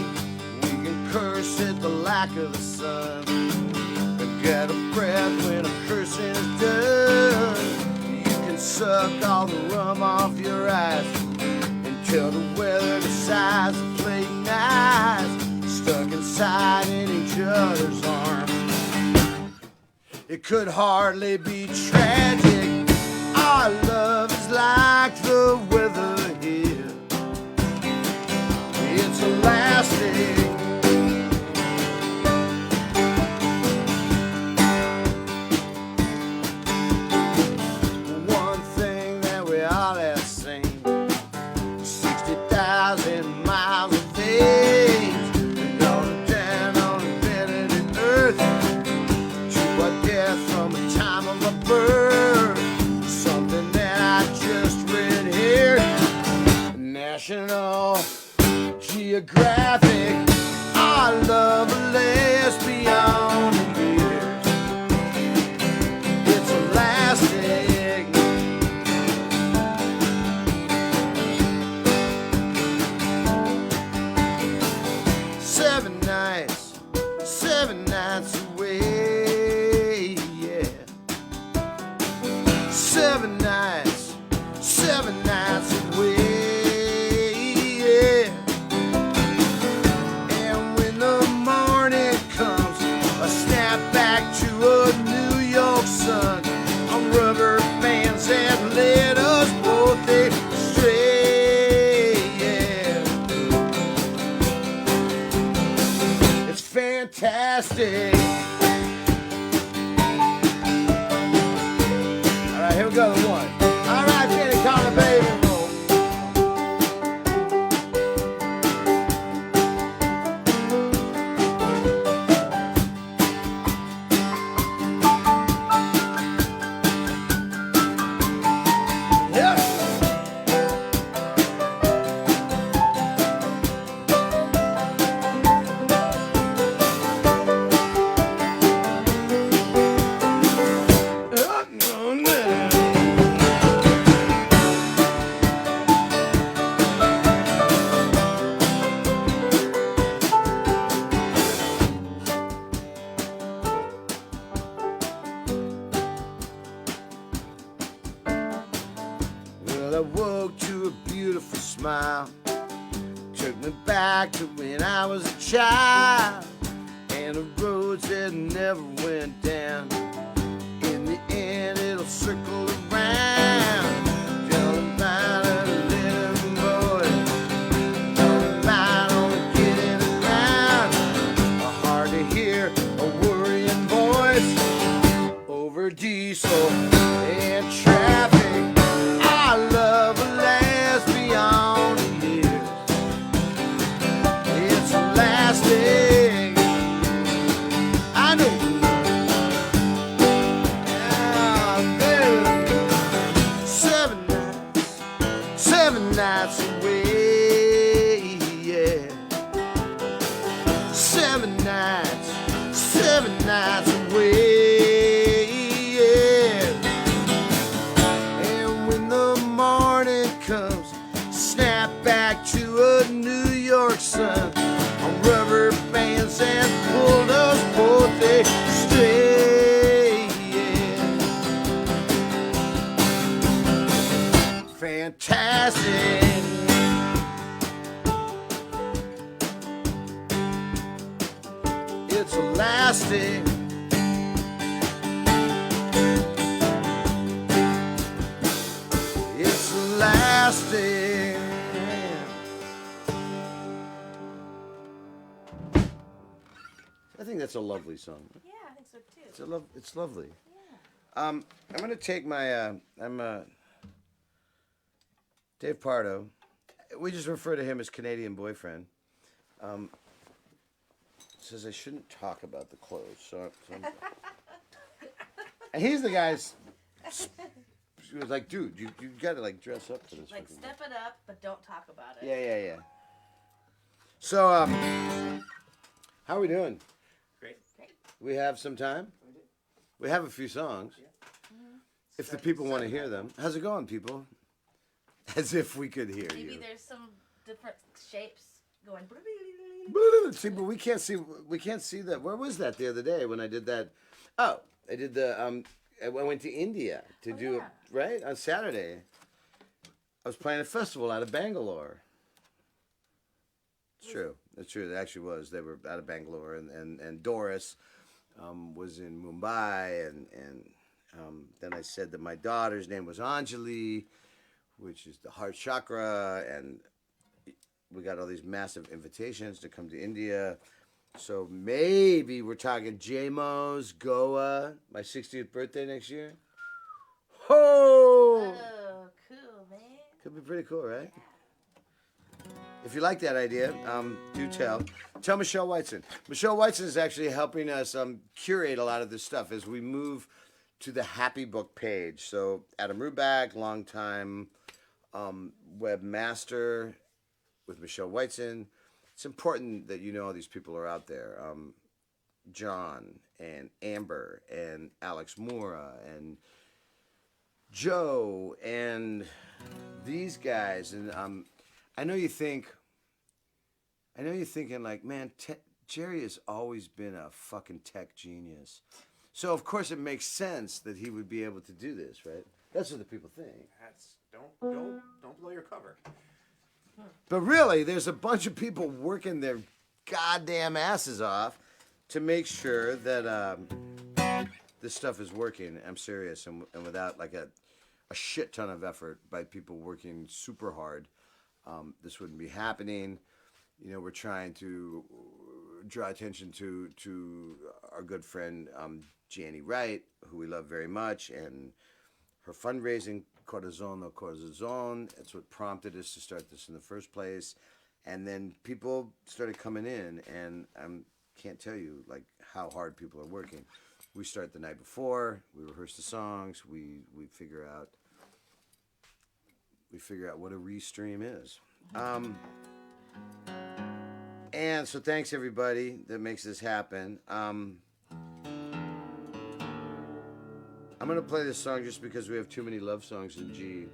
We can curse at the lack of the sun, and get a breath when a cursing is done. You can suck all the rum off your eyes until the weather decides to play nice, stuck inside in each other's arms. It could hardly be tragic. Our love is like the weather here. It's elastic. One thing that we all have seen, 60,000 miles of veins, going down on the infinite earth, to our death from the time of our birth. Something that I just read here, National Geographic. Our love lasts beyond the years. It's elastic. Seven nights away, yeah. 7 nights away. Sun on rubber bands that led us both astray. Yeah. It's fantastic. All right, here we go. The one. All right, Jenny, call the baby. I woke to a beautiful smile. Took me back to when I was a child, and the roads that never went down. In the end, it'll circle around. Don't mind a little boy. Don't mind on getting around. Hard to hear a worrying voice over diesel and traffic. Our love will last beyond the years. It's lasting. I know. Yeah, nights away, yeah. 7 nights away, yeah. And when the morning comes, snap back to a New York sun on rubber bands and pull those both they stray, yeah. Fantastic. It's elastic. It's elastic. I think that's a lovely song. Yeah, I think so too. It's lovely. Yeah. I'm gonna take my Dave Pardo. We just refer to him as Canadian boyfriend. Says I shouldn't talk about the clothes, and he's the guy's. She was like, dude, you gotta like dress up for this. Like, step it up, but don't talk about it. Yeah. So, how are we doing? Great. We have some time. We have a few songs. Yeah. If the people want to hear them, how's it going, people? As if we could hear Maybe you. there's some different shapes going. See, but we can't see that. Where was that the other day when I did that? Oh, I did the I went to India to do it, right? On Saturday. I was playing a festival out of Bangalore. It's true. It's true. It actually was. They were out of Bangalore, and Doris was in Mumbai, and then I said that my daughter's name was Anjali, which is the heart chakra, and we got all these massive invitations to come to India. So maybe we're talking JMO's, Goa, my 60th birthday next year. Oh! Oh, cool, man. Could be pretty cool, right? If you like that idea, do tell. Tell Michelle Whiteson. Michelle Whiteson is actually helping us curate a lot of this stuff as we move to the Happy Book page. So Adam Ruback, longtime webmaster with Michelle Whiteson. It's important that you know all these people are out there. John and Amber and Alex Mora and Joe and these guys. And I know you're thinking like, man, Jerry has always been a fucking tech genius. So of course it makes sense that he would be able to do this, right? That's what the people think. Don't blow your cover. But really, there's a bunch of people working their goddamn asses off to make sure that this stuff is working. I'm serious, and without like a shit ton of effort by people working super hard, this wouldn't be happening. You know, we're trying to draw attention to our good friend Janie Wright, who we love very much, and her fundraising, Corazon no Corazon. That's what prompted us to start this in the first place. And then people started coming in, and I can't tell you like how hard people are working. We start the night before, we rehearse the songs, we figure out what a restream is. And so thanks everybody that makes this happen. I'm gonna play this song just because we have too many love songs in G,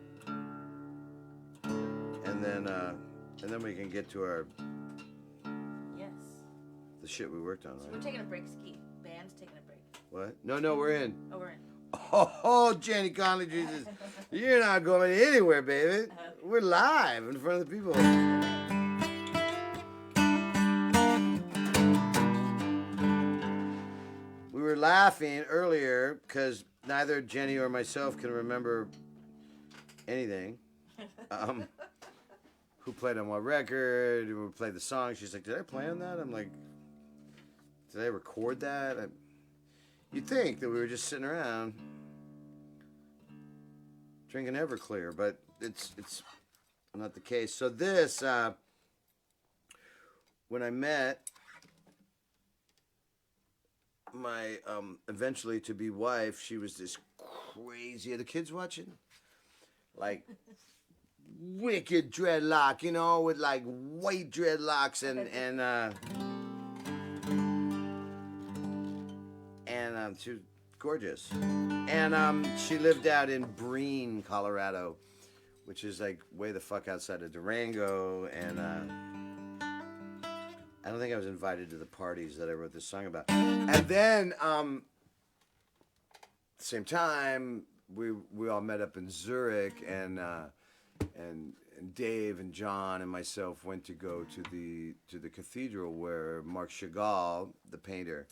and then we can get to our the shit we worked on. So right? we're taking a break, Ski. Band's taking a break. What? No, we're in. Oh, we're in. Oh, Jenny Conley, Jesus, you're not going anywhere, baby. We're live in front of the people. We were laughing earlier because neither Jenny or myself can remember anything. Who played on what record? Who played the song? She's like, did I play on that? I'm like, did I record that? You'd think that we were just sitting around drinking Everclear, but it's not the case. So this, when I met my eventually to be wife, she was this crazy. Are the kids watching? Like wicked dreadlock, you know, with like white dreadlocks and she was gorgeous. And she lived out in Breen, Colorado, which is like way the fuck outside of Durango. And I don't think I was invited to the parties that I wrote this song about. And then at the same time, we all met up in Zurich, and Dave and John and myself went to go to the cathedral where Marc Chagall, the painter,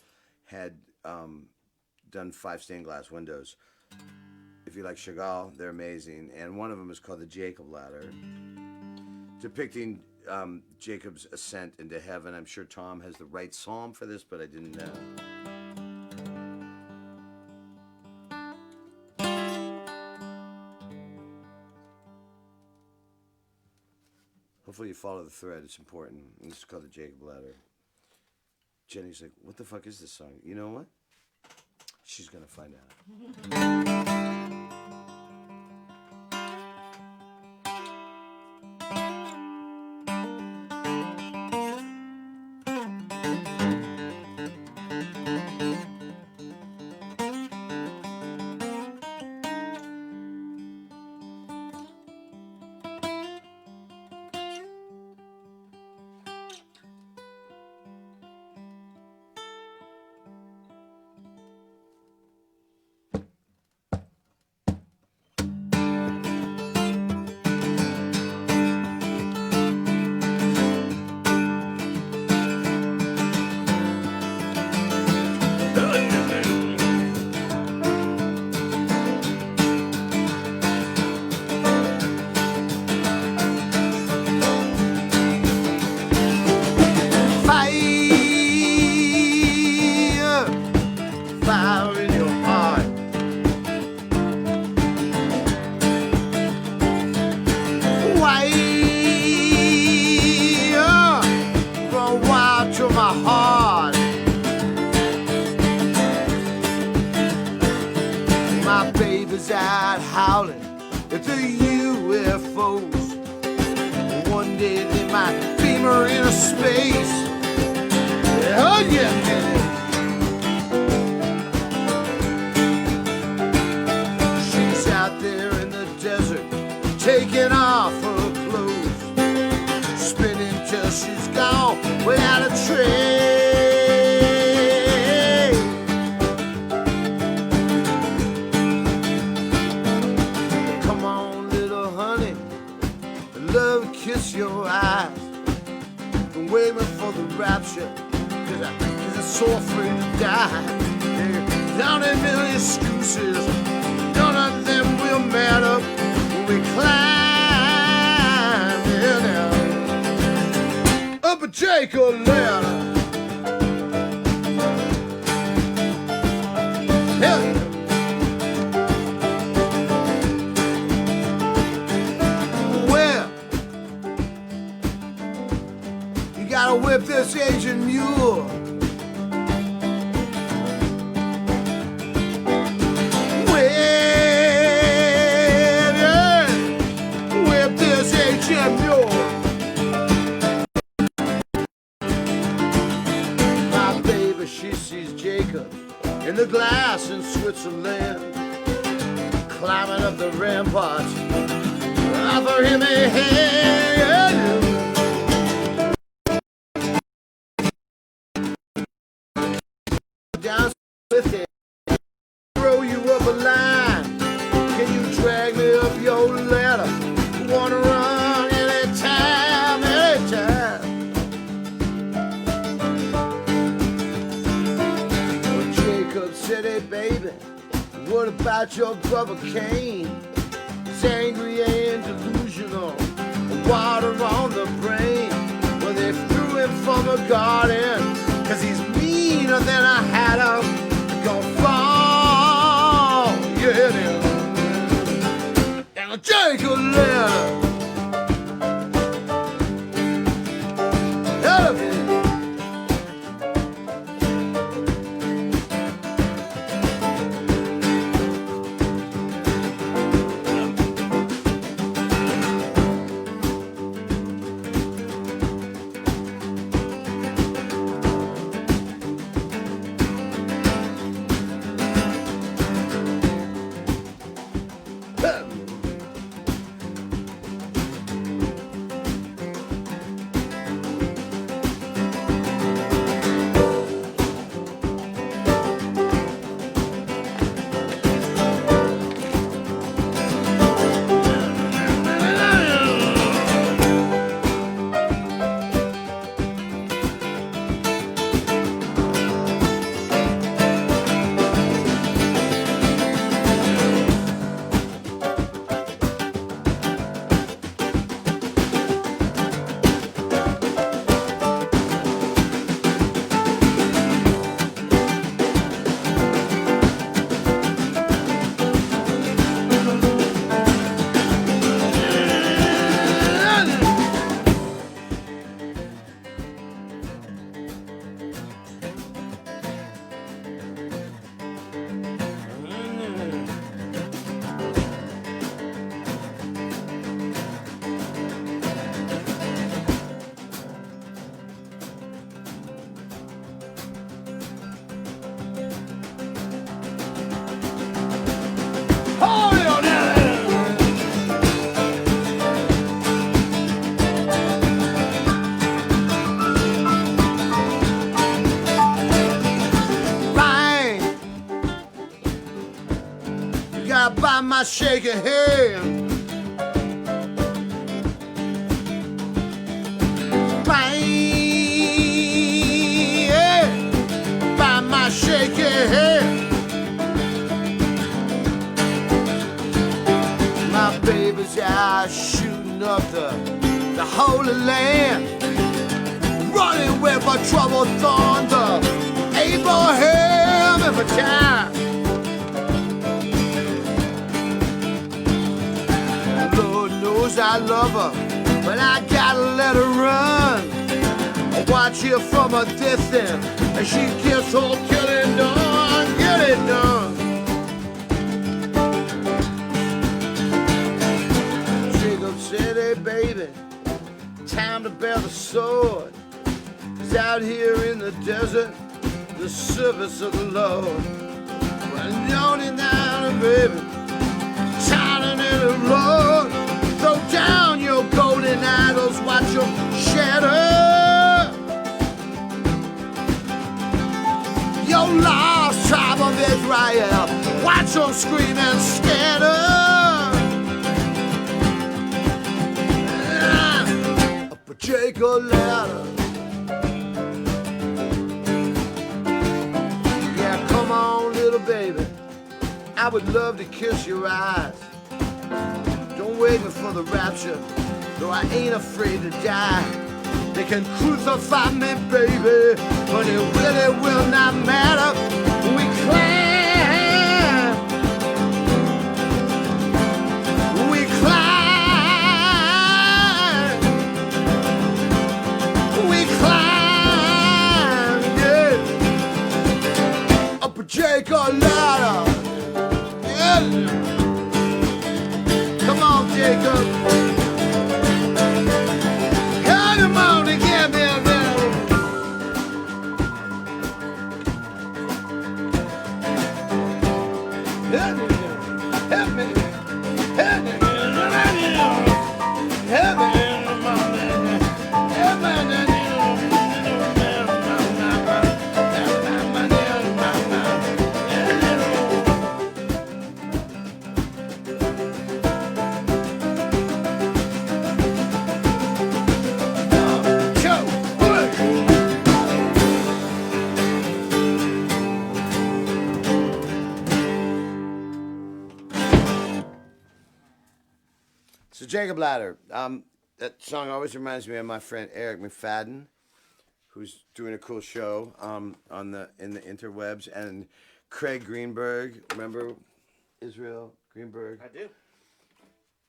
had done 5 stained glass windows. If you like Chagall, they're amazing. And one of them is called the Jacob Ladder, depicting Jacob's ascent into heaven. I'm sure Tom has the right psalm for this, but I didn't know. Hopefully you follow the thread. It's important. And this is called the Jacob Ladder. Jenny's like, what the fuck is this song? You know what? She's gonna find out. Out howling at the UFOs. One day they might beam her into space. Oh yeah, man. She's out there in the desert, taking off her clothes, spinning till she's gone without a trace. Kiss your eyes, been waiting for the rapture, cause I'm so afraid to die. Down a million excuses, none of them will matter when we climb up a Jacob ladder. Yeah. Gotta whip this Asian mule. Whip this Asian mule. My baby, she sees Jacob in the glass in Switzerland, climbing up the ramparts. Offer him a hand. Down with it, throw you up a line. Can you drag me up your ladder? Wanna run anytime, anytime. Well, Jacob said, hey baby, what about your brother Cain? He's angry and delusional, water on the brain. Well, they threw him from the garden, cause he's meaner than I had him. Gonna fall, yeah, and a Jacob ladder. By my shaking hand, bang, by my shaking hand. My baby's out shooting up the Holy Land, running with a troubled thunder, Abraham every time. I love her, but I gotta let her run. I watch her from a distance, and she gets her killing done, get it done. Jacob said, hey baby, time to bear the sword. 'Cause out here in the desert, the service of the Lord. Well, don't it down, baby, shining in the road. Throw down your golden idols, watch them shatter. Your lost tribe of Israel, watch them scream and scatter. Up a Jacob ladder. Yeah, come on, little baby, I would love to kiss your eyes. Don't wait for the rapture, though I ain't afraid to die. They can crucify me, baby, but it really will not matter. We climb, we climb, we climb, yeah, up a Jacob ladder, yeah. Come on, Jacob. Come on again, baby. Help me, help me, help me, help me. So Jacob Ladder, that song always reminds me of my friend Eric McFadden, who's doing a cool show in the interwebs, and Craig Greenberg. Remember Israel Greenberg? I do.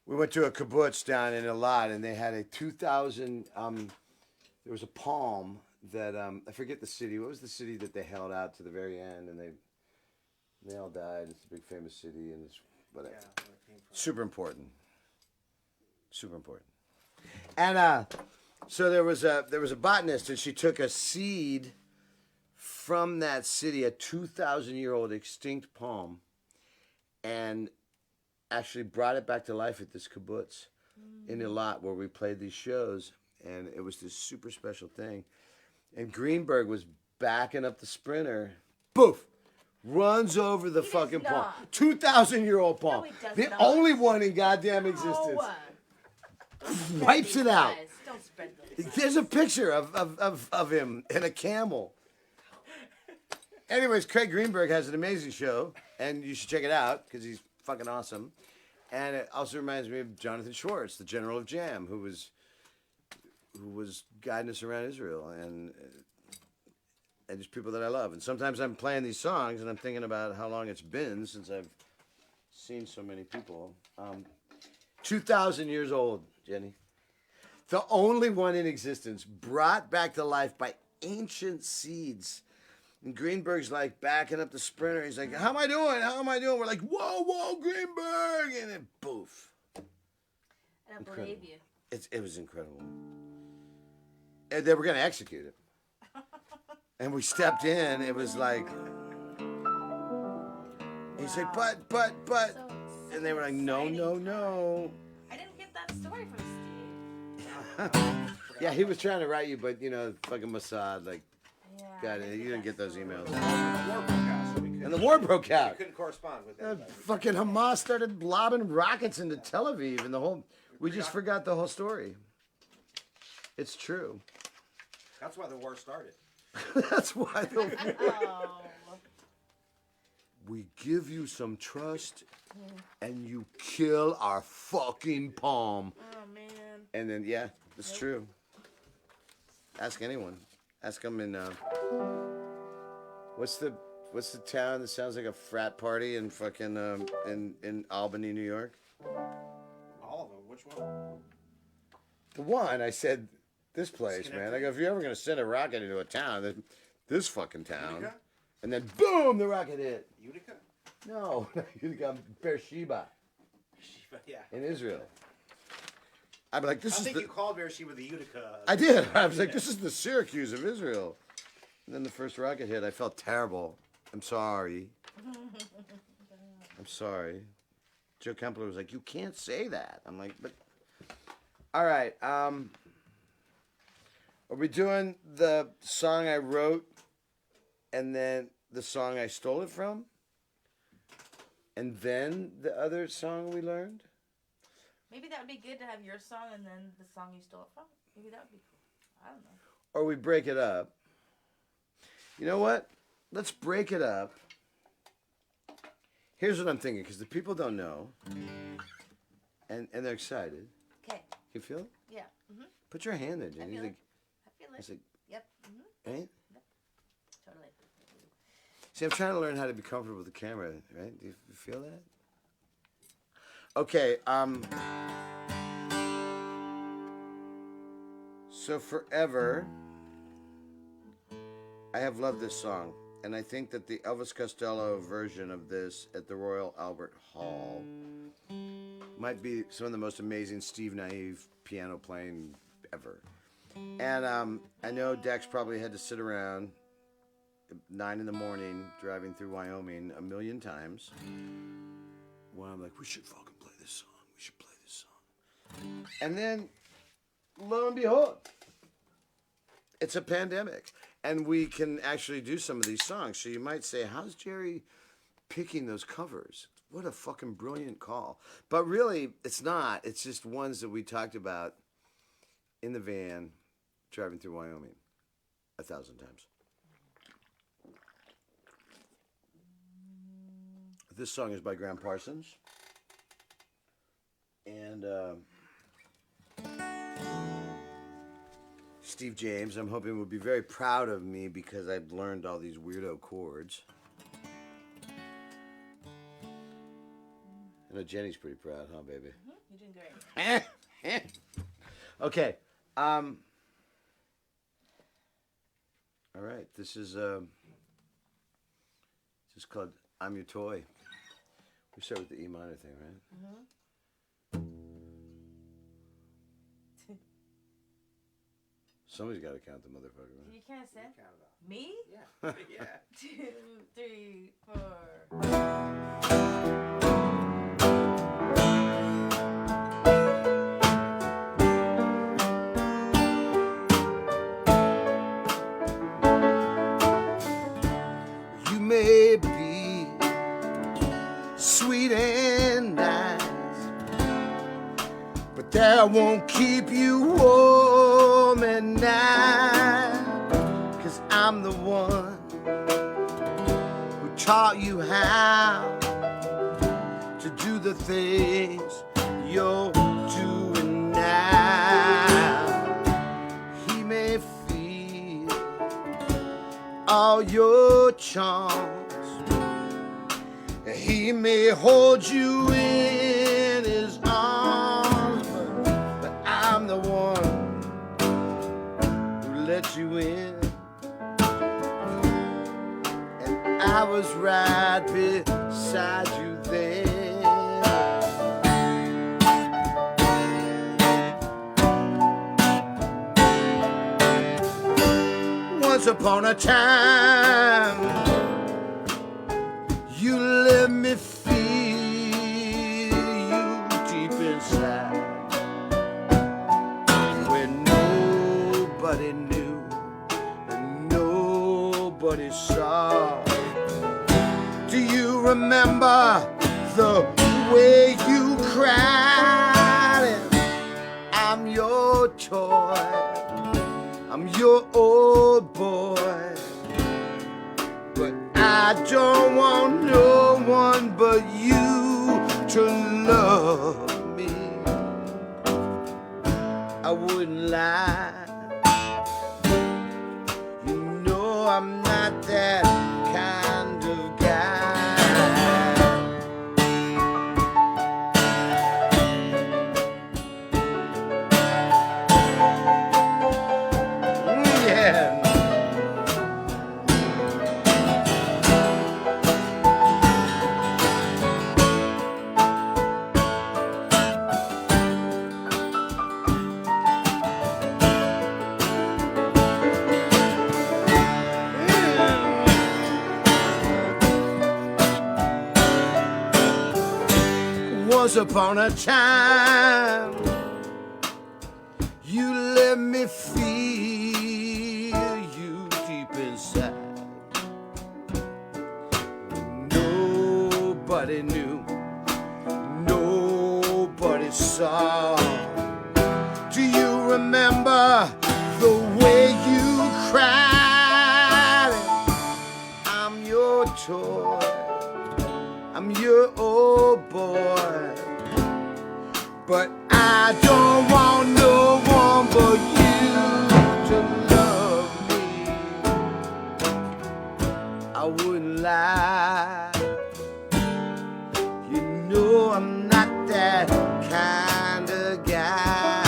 We went to a kibbutz down in Elad, and they had a 2000. There was a palm that I forget the city. What was the city that they held out to the very end, and they all died? It's a big famous city, and it's whatever. Yeah, where it came from. Super important. Super important. And so there was a botanist, and she took a seed from that city, a 2,000-year-old extinct palm, and actually brought it back to life at this kibbutz in a lot where we played these shows, and it was this super special thing. And Greenberg was backing up the sprinter, poof, runs over the fucking palm. not. 2,000-year-old palm. No, he does The not. only one in goddamn existence. Wipes it out. Don't spread those lies. There's a picture of him and a camel. Anyways, Craig Greenberg has an amazing show, and you should check it out because he's fucking awesome. And it also reminds me of Jonathan Schwartz, the General of Jam, who was guiding us around Israel, and just people that I love. And sometimes I'm playing these songs, and I'm thinking about how long it's been since I've seen so many people. 2,000 years old, Jenny. The only one in existence, brought back to life by ancient seeds. And Greenberg's like backing up the sprinter. He's like, how am I doing? How am I doing? We're like, whoa, Greenberg. And then poof. I don't believe you. It was incredible. And they were going to execute it. And we stepped in. It was like, he's like, but. And they were like, no. I didn't get that story from Steve. Yeah, he was trying to write you, but, fucking Mossad, like, Yeah. got it. You didn't get those emails. And the war broke out, so we And the war broke out. couldn't correspond with that. Fucking Hamas started lobbing rockets into Tel Aviv, and we just forgot the whole story. It's true. That's why the war started. That's why Oh. we give you some trust, and you kill our fucking palm. Oh, man. And then, yeah, it's true. Ask anyone. Ask them in, what's the town that sounds like a frat party in fucking, in Albany, New York? All of them. Which one? The one, I said, this place, man. I go, if you're ever going to send a rocket into a town, then this fucking town. Utica? And then, boom, the rocket hit. Utica? No, Utica, Beersheba Yeah. in Israel. I'd be like, this I is think the... you called Beersheba the Utica. I did. I was like, this is the Syracuse of Israel. And then the first rocket hit. I felt terrible. I'm sorry. I'm sorry. Joe Kempler was like, you can't say that. I'm like, but... All right. Are we doing the song I wrote and then the song I stole it from? And then the other song we learned? Maybe that would be good to have your song and then the song you stole it from. Maybe that would be cool. I don't know. Or we break it up. You know what? Let's break it up. Here's what I'm thinking, because the people don't know. And they're excited. Okay. You feel it? Yeah. Mm-hmm. Put your hand there, Jen. I He's feel like, it. I feel it. he's like, Yep. Mm-hmm. right? Totally. See, I'm trying to learn how to be comfortable with the camera, right? Do you feel that? Okay, so forever, I have loved this song, and I think that the Elvis Costello version of this at the Royal Albert Hall might be some of the most amazing Steve Naive piano playing ever. And I know Dex probably had to sit around at 9 in the morning driving through Wyoming a million times when I'm like, we should fucking play this song. We should play this song. And then, lo and behold, it's a pandemic. And we can actually do some of these songs. So you might say, how's Jerry picking those covers? What a fucking brilliant call. But really, it's not. It's just ones that we talked about in the van driving through Wyoming 1,000 times. This song is by Graham Parsons. And Steve James, I'm hoping, will be very proud of me because I've learned all these weirdo chords. I know Jenny's pretty proud, huh, baby? Mm-hmm. You're doing great. Okay. All right. This is called "I'm Your Toy." We start with the E minor thing, right? Mm-hmm. Somebody's got to count the motherfucker, right? You can't say Count it up. me. Yeah. Yeah. 2, 3, 4. that won't keep you warm at night. 'Cause I'm the one who taught you how to do the things you're doing now. He may feel all your charms, he may hold you in his arms, but I'm the one who let you in. And I was right beside you then. Once upon a time, you let me feel you deep inside, where nobody knew and nobody saw. Do you remember the way you cried? And I'm your toy, I'm your old boy, but I don't want no one but you to love me. I wouldn't lie, you know I'm not that kind of guy. Yeah. Once upon a time, you let me feel you deep inside. Nobody knew, nobody saw. Do you remember the way you cried? I'm your toy, I'm your old boy, but I don't want no one but you to love me. I wouldn't lie, you know I'm not that kind of guy.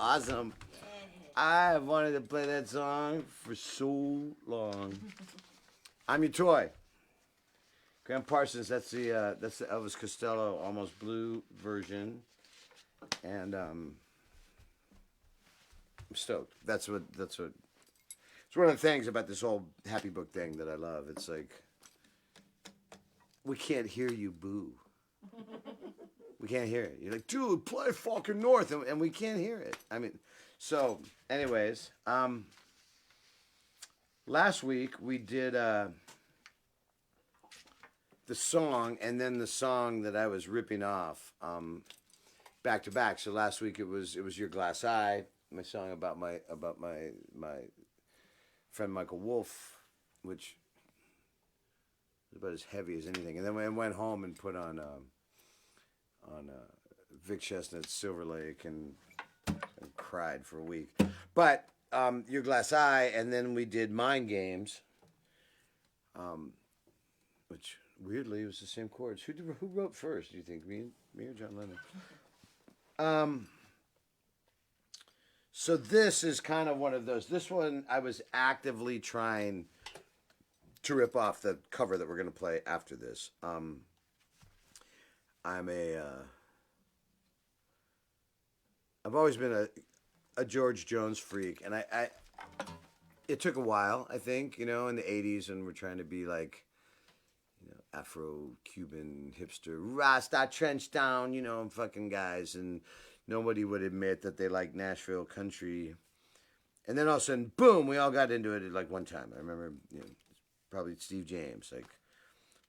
Awesome. I wanted to play that song for so long. I'm your toy. Graham Parsons, that's the Elvis Costello Almost Blue version. And I'm stoked. It's one of the things about this whole Happy Book thing that I love. It's like, we can't hear you boo. We can't hear it. You're like, dude, play fucking North, and we can't hear it. I mean, so, anyways, last week we did the song and then the song that I was ripping off back to back. So last week it was Your Glass Eye, my song about my friend Michael Wolf, which is about as heavy as anything. And then we went home and put on Vic Chestnut's Silver Lake and cried for a week. But Your Glass Eye, and then we did Mind Games, which weirdly was the same chords. Who wrote first, do you think? Me or John Lennon? So this is kind of one of those. This one I was actively trying to rip off the cover that we're going to play after this. I've always been a George Jones freak, and I it took a while, I think, in the 80s, and we're trying to be like, Afro-Cuban hipster, Rasta trench down, fucking guys, and nobody would admit that they like Nashville country. And then all of a sudden, boom, we all got into it at like one time. I remember, probably Steve James, like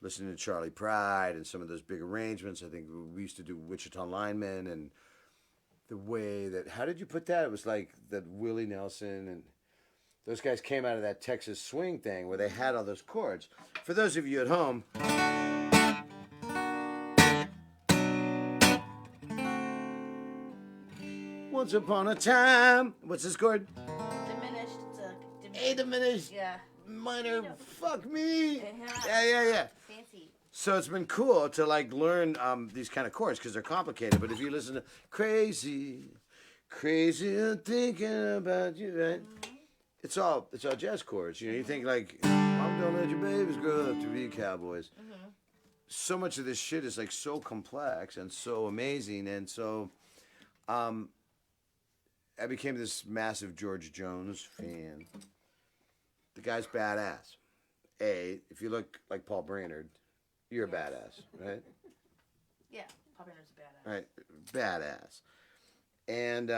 listening to Charlie Pride and some of those big arrangements. I think we used to do Wichita Linemen, and the way that, how did you put that? It was like that Willie Nelson and those guys came out of that Texas swing thing where they had all those chords. For those of you at home, once upon a time, what's this chord? Diminished. A diminished. Yeah. Minor. Fuck me. Yeah. Yeah. Fancy. So it's been cool to like learn these kind of chords because they're complicated. But if you listen to crazy thinking about you, right? Mm-hmm. It's all jazz chords. You think like, Mom, don't let your babies grow up to be cowboys. Mm-hmm. So much of this shit is like so complex and so amazing, and so I became this massive George Jones fan. The guy's badass. If you look like Paul Brainerd, you're a badass, right? Yeah, Paul Brainerd's a badass. Right, badass. And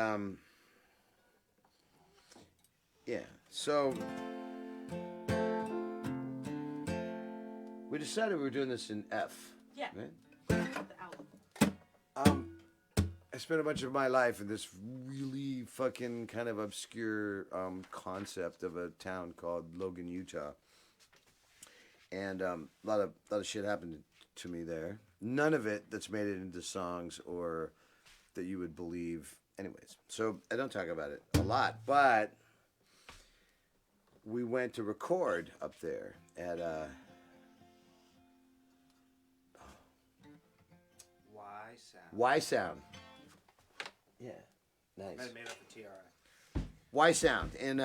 yeah, so we decided we were doing this in F. Yeah. Right? The album. I spent a bunch of my life in this really fucking kind of obscure concept of a town called Logan, Utah, and a lot of shit happened to me there. None of it that's made it into songs or that you would believe. Anyways, so I don't talk about it a lot, but we went to record up there at Y Sound. Yeah, nice. Might have made up the TRI. Y Sound in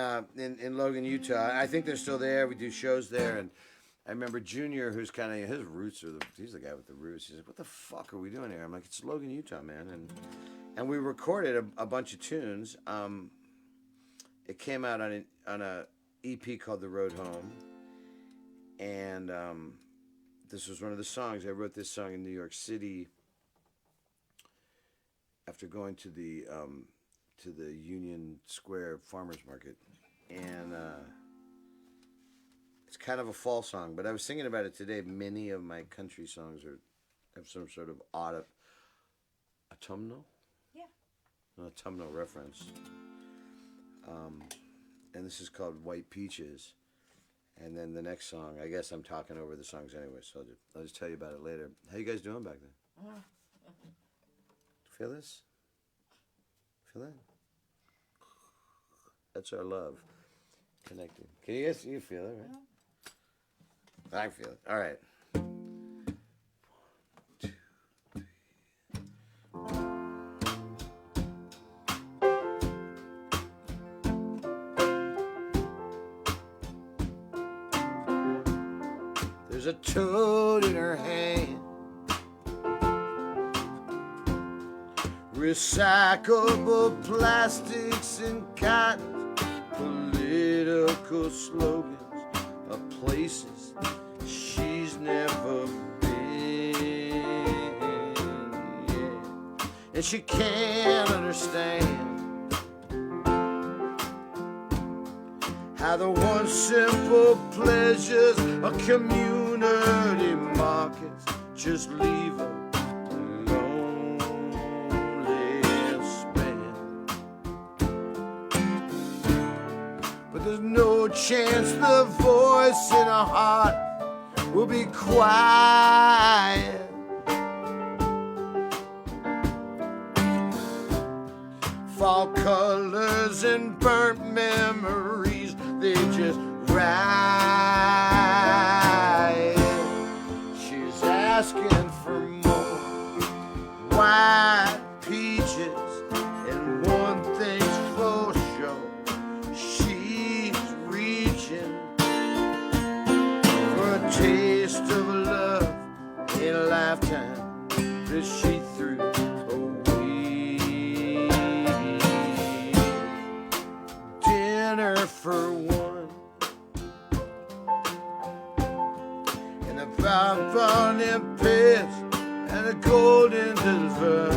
Logan, Utah. I think they're still there. We do shows there, and I remember Junior, who's kind of his roots he's the guy with the roots. He's like, "What the fuck are we doing here?" I'm like, "It's Logan, Utah, man," and we recorded a bunch of tunes. It came out on a EP called The Road Home, and this was one of the songs. I wrote this song in New York City after going to the Union Square Farmers Market, and it's kind of a fall song. But I was thinking about it today. Many of my country songs have some sort of autumnal, an autumnal reference. And this is called White Peaches. And then the next song, I guess I'm talking over the songs anyway, so I'll just tell you about it later. How you guys doing back then? Feel this? Feel that? That's our love. Connected. Can you guys feel it, right? I feel it. All right. There's a toad in her hand, recyclable plastics and cotton, political slogans of places she's never been, yeah. And she can't understand how the one simple pleasures of community markets just leave her lonely and spent. But there's no chance the voice in her heart will be quiet. Fall colors and burnt memories, they just ride. She's asking for more white peaches, and one thing's for sure, she's reaching for a taste of love in a lifetime that she threw away. Dinner for one about burning pits and a golden deliver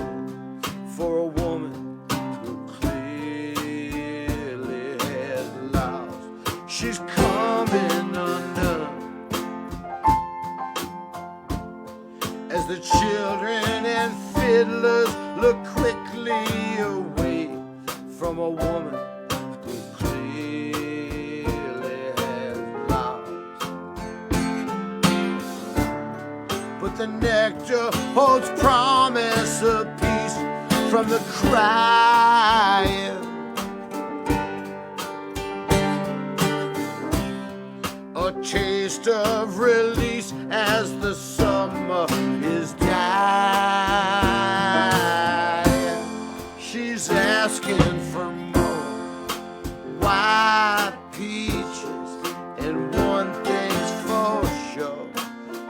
for a woman who clearly has lost. She's coming undone as the children and fiddlers look quickly away from a woman who clearly has lost. But the nectar holds promise of peace from the crying. A taste of release as the summer is dying. She's asking for more white peaches, and one thing's for sure,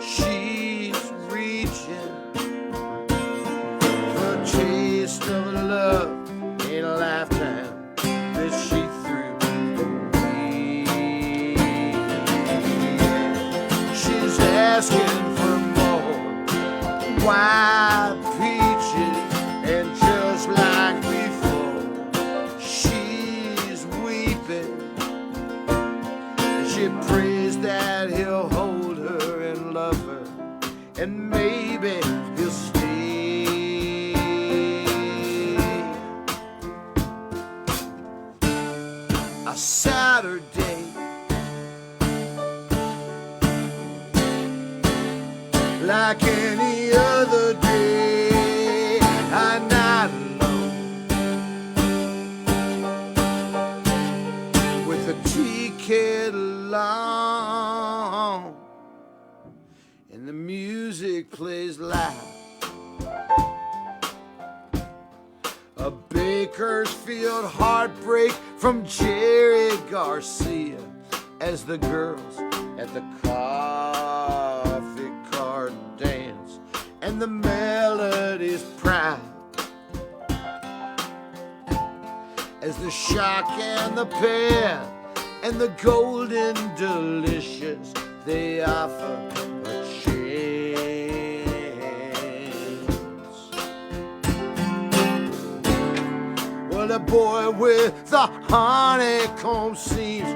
she's reaching for a taste of love in a lifetime that she threw away. She's asking for more white peaches, and just like before, she's weeping. She prays that he'll hold her and love her, and maybe he'll stay. A Saturday, like any other day, I'm not alone with a tea kettle on, and the music plays loud. A Bakersfield heartbreak from Jerry Garcia as the girls at the coffee cart dance, and the melody's proud as the shock and the pan and the golden delicious they offer a chance. Well, the boy with the honeycomb seems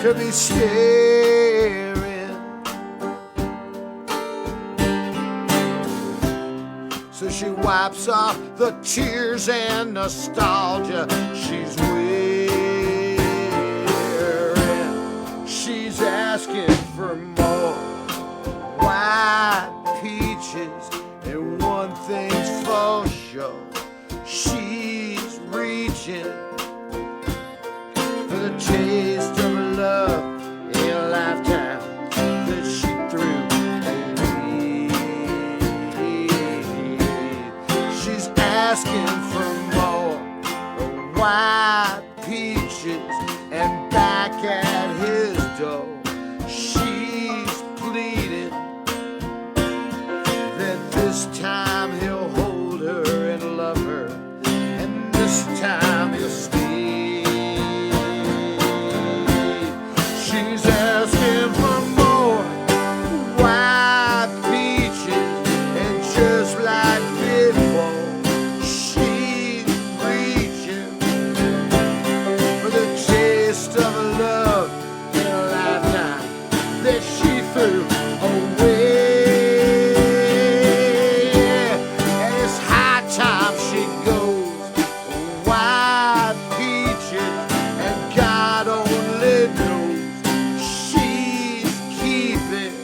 to be staring. So she wipes off the tears and nostalgia she's wearing. She's asking for more white peaches, and one thing's for sure, she's reaching for the taste of love in a lifetime that she threw away. She's asking for more white peaches, and back at his door she's pleading that this time he'll hold her and love her, and this time he'll stay. She's asking for more white peaches, and just like before, she's reaching for the taste of love in a lifetime that she threw away. And it's high time she goes white peaches, and God only knows she's keeping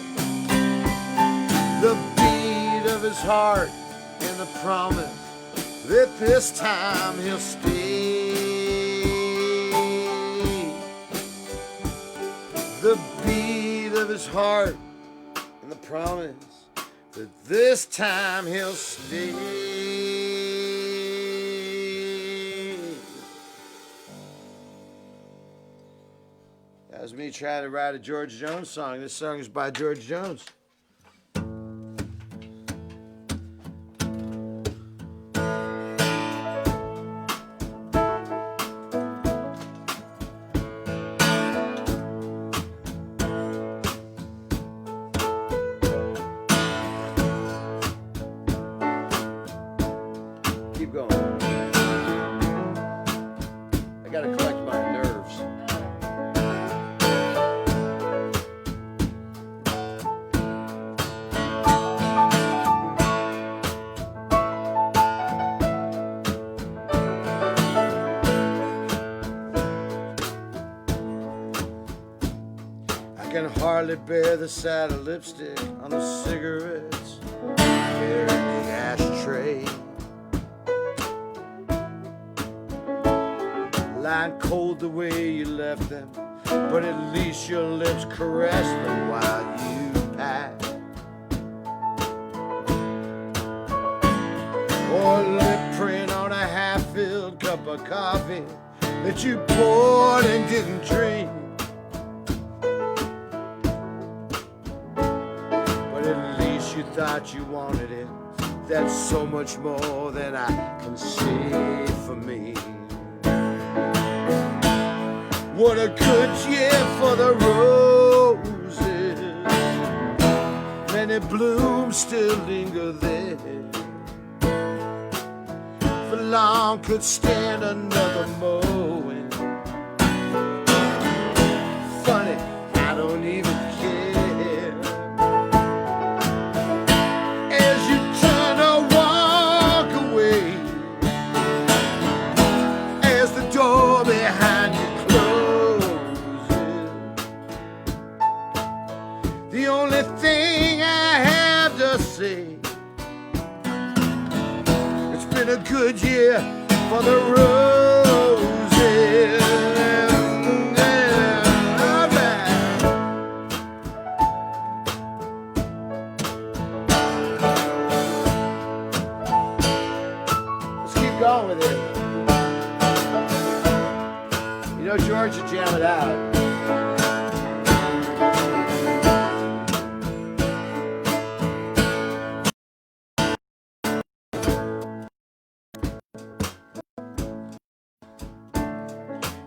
the beat of his heart and the promise that this time he'll stay. The beat of his heart and the promise that this time he'll stay. That was me trying to write a George Jones song. This song is by George Jones. I can hardly bear the sight of lipstick on the cigarettes here in the ashtray. Lying cold the way you left them, but at least your lips caressed them while you passed. Or lip print on a half-filled cup of coffee that you poured and didn't drink. But at least you thought you wanted it. That's so much more than I can say for me. What a good year for the roses. Many blooms still linger there. For long could stand another mowing. Funny, I don't even care. As you turn to walk away, as the door behind you closes, the only thing I have to say, it's been a good year for the roses. Let's keep going with it. You know, George should jam it out.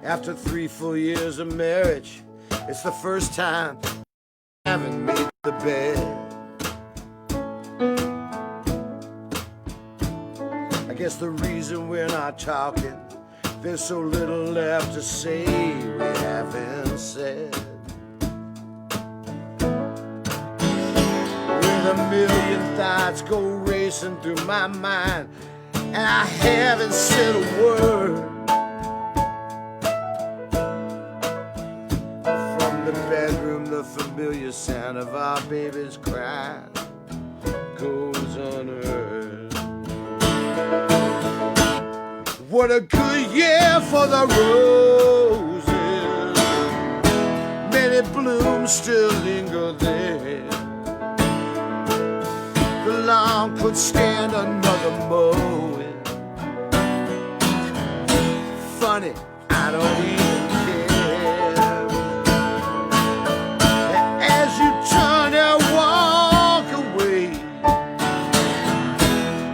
After 3 full years of marriage, it's the first time I haven't made the bed. I guess the reason we're not talking, there's so little left to say we haven't said. With a million thoughts go racing through my mind, and I haven't said a word. Bedroom, the familiar sound of our baby's cry goes unheard. What a good year for the roses. Many blooms still linger there. The lawn could stand another mowing. Funny, I don't even care. Turn and walk away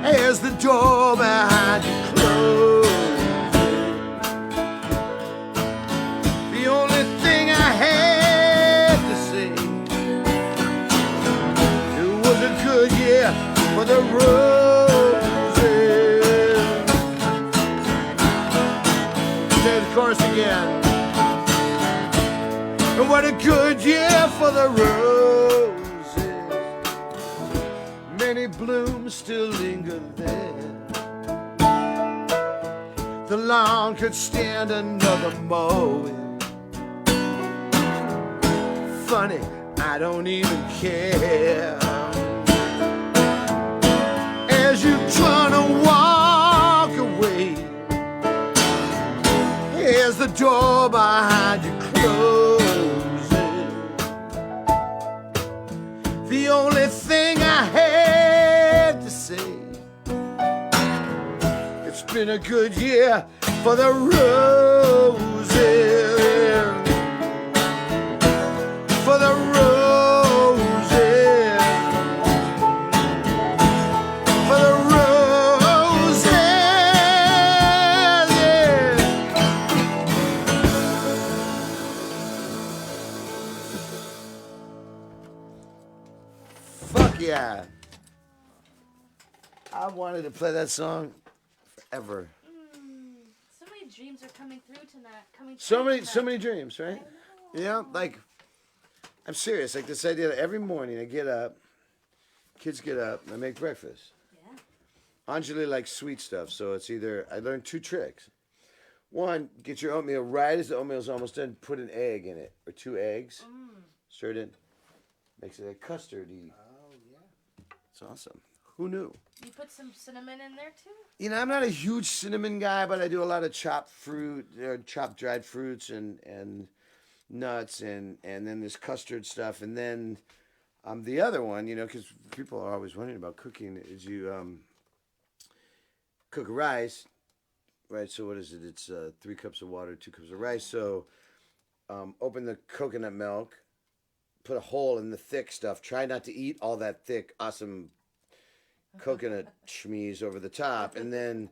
as the door behind you closes. The only thing I had to say, it was a good year for the roses. Say the chorus again. And what a good year for the roses. Many blooms still linger there. The lawn could stand another mowing. Funny, I don't even care. As you turn to walk away, as the door behind you closes, the only thing I had to say, it's been a good year for the roses. For the roses. For the roses. Yeah. Fuck yeah. I wanted to play that song forever. So many dreams are coming through tonight. So many dreams, right? Yeah, like, I'm serious. Like this idea that every morning I get up, kids get up, and I make breakfast. Yeah. Anjali likes sweet stuff, so it's either, I learned 2 tricks. One, get your oatmeal right as the oatmeal's almost done, put an egg in it, or 2 eggs. Stir it in. Makes it a custardy. Oh, yeah. It's awesome. Who knew? You put some cinnamon in there too? You know, I'm not a huge cinnamon guy, but I do a lot of chopped fruit, chopped dried fruits and nuts and then this custard stuff. And then the other one, you know, because people are always wondering about cooking, is you cook rice, right? So what is it? It's 3 cups of water, 2 cups of rice. So open the coconut milk, put a hole in the thick stuff. Try not to eat all that thick, awesome coconut schmeeze over the top, and then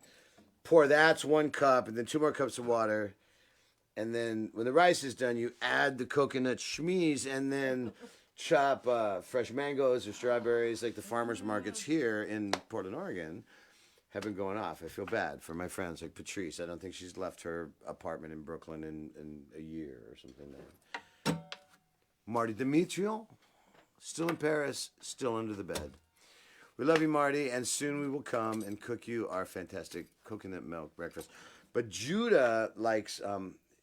pour that's 1 cup, and then 2 more cups of water, and then when the rice is done, you add the coconut schmeeze, and then chop fresh mangoes or strawberries, like the farmers markets here in Portland, Oregon, have been going off. I feel bad for my friends like Patrice. I don't think she's left her apartment in Brooklyn in a year or something. Marty Demetrio, still in Paris, still under the bed. We love you, Marty, and soon we will come and cook you our fantastic coconut milk breakfast. But Judah likes,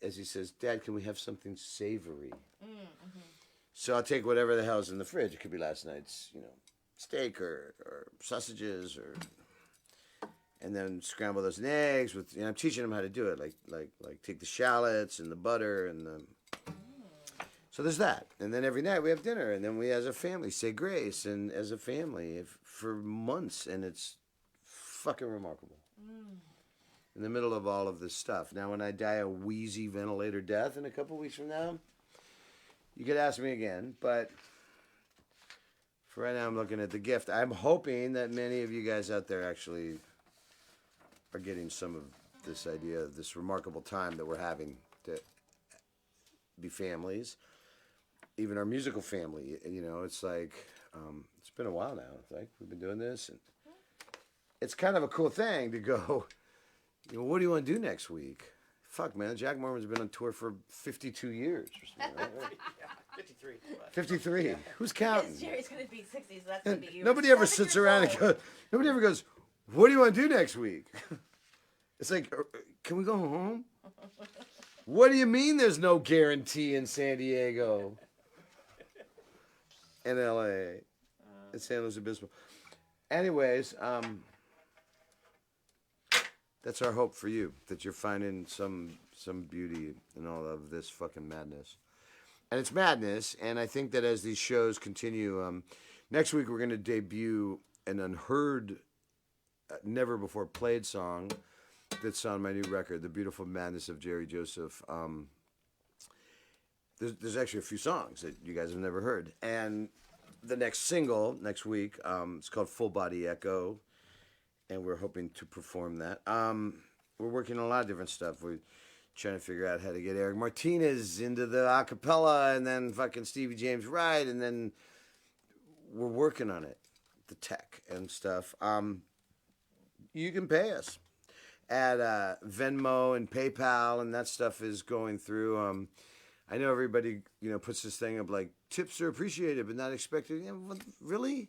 as he says, Dad, can we have something savory? Mm-hmm. So I'll take whatever the hell's in the fridge. It could be last night's, you know, steak or sausages and then scramble those eggs with. You know, I'm teaching them how to do it. Like take the shallots and the butter and the. So there's that, and then every night we have dinner, and then we, as a family, say grace, and as a family for months, and it's fucking remarkable. In the middle of all of this stuff. Now, when I die a wheezy ventilator death in a couple weeks from now, you could ask me again, but for right now, I'm looking at the gift. I'm hoping that many of you guys out there actually are getting some of this idea of this remarkable time that we're having to be families. Even our musical family, you know, it's like, it's been a while now. It's like we've been doing this, and it's kind of a cool thing to go, you know, what do you want to do next week? Fuck, man, Jack Mormon's been on tour for 52 years or something, right? Yeah, 53. 53. Yeah. Who's counting? Yes, Jerry's going to be 60, so that's going to be you. Nobody ever 7 sits years around old. and goes, nobody ever goes, what do you want to do next week? It's like, can we go home? What do you mean there's no guarantee in San Diego? In LA. In San Luis Obispo. Anyways, that's our hope for you, that you're finding some beauty in all of this fucking madness. And it's madness, and I think that as these shows continue, next week we're going to debut an unheard, never before played song that's on my new record, The Beautiful Madness of Jerry Joseph. There's actually a few songs that you guys have never heard. And the next single, next week, it's called Full Body Echo. And we're hoping to perform that. We're working on a lot of different stuff. We're trying to figure out how to get Eric Martinez into the a cappella and then fucking Stevie James Wright. And then we're working on it, the tech and stuff. You can pay us at Venmo and PayPal, and that stuff is going through. I know everybody, you know, puts this thing up like tips are appreciated but not expected. Yeah, really?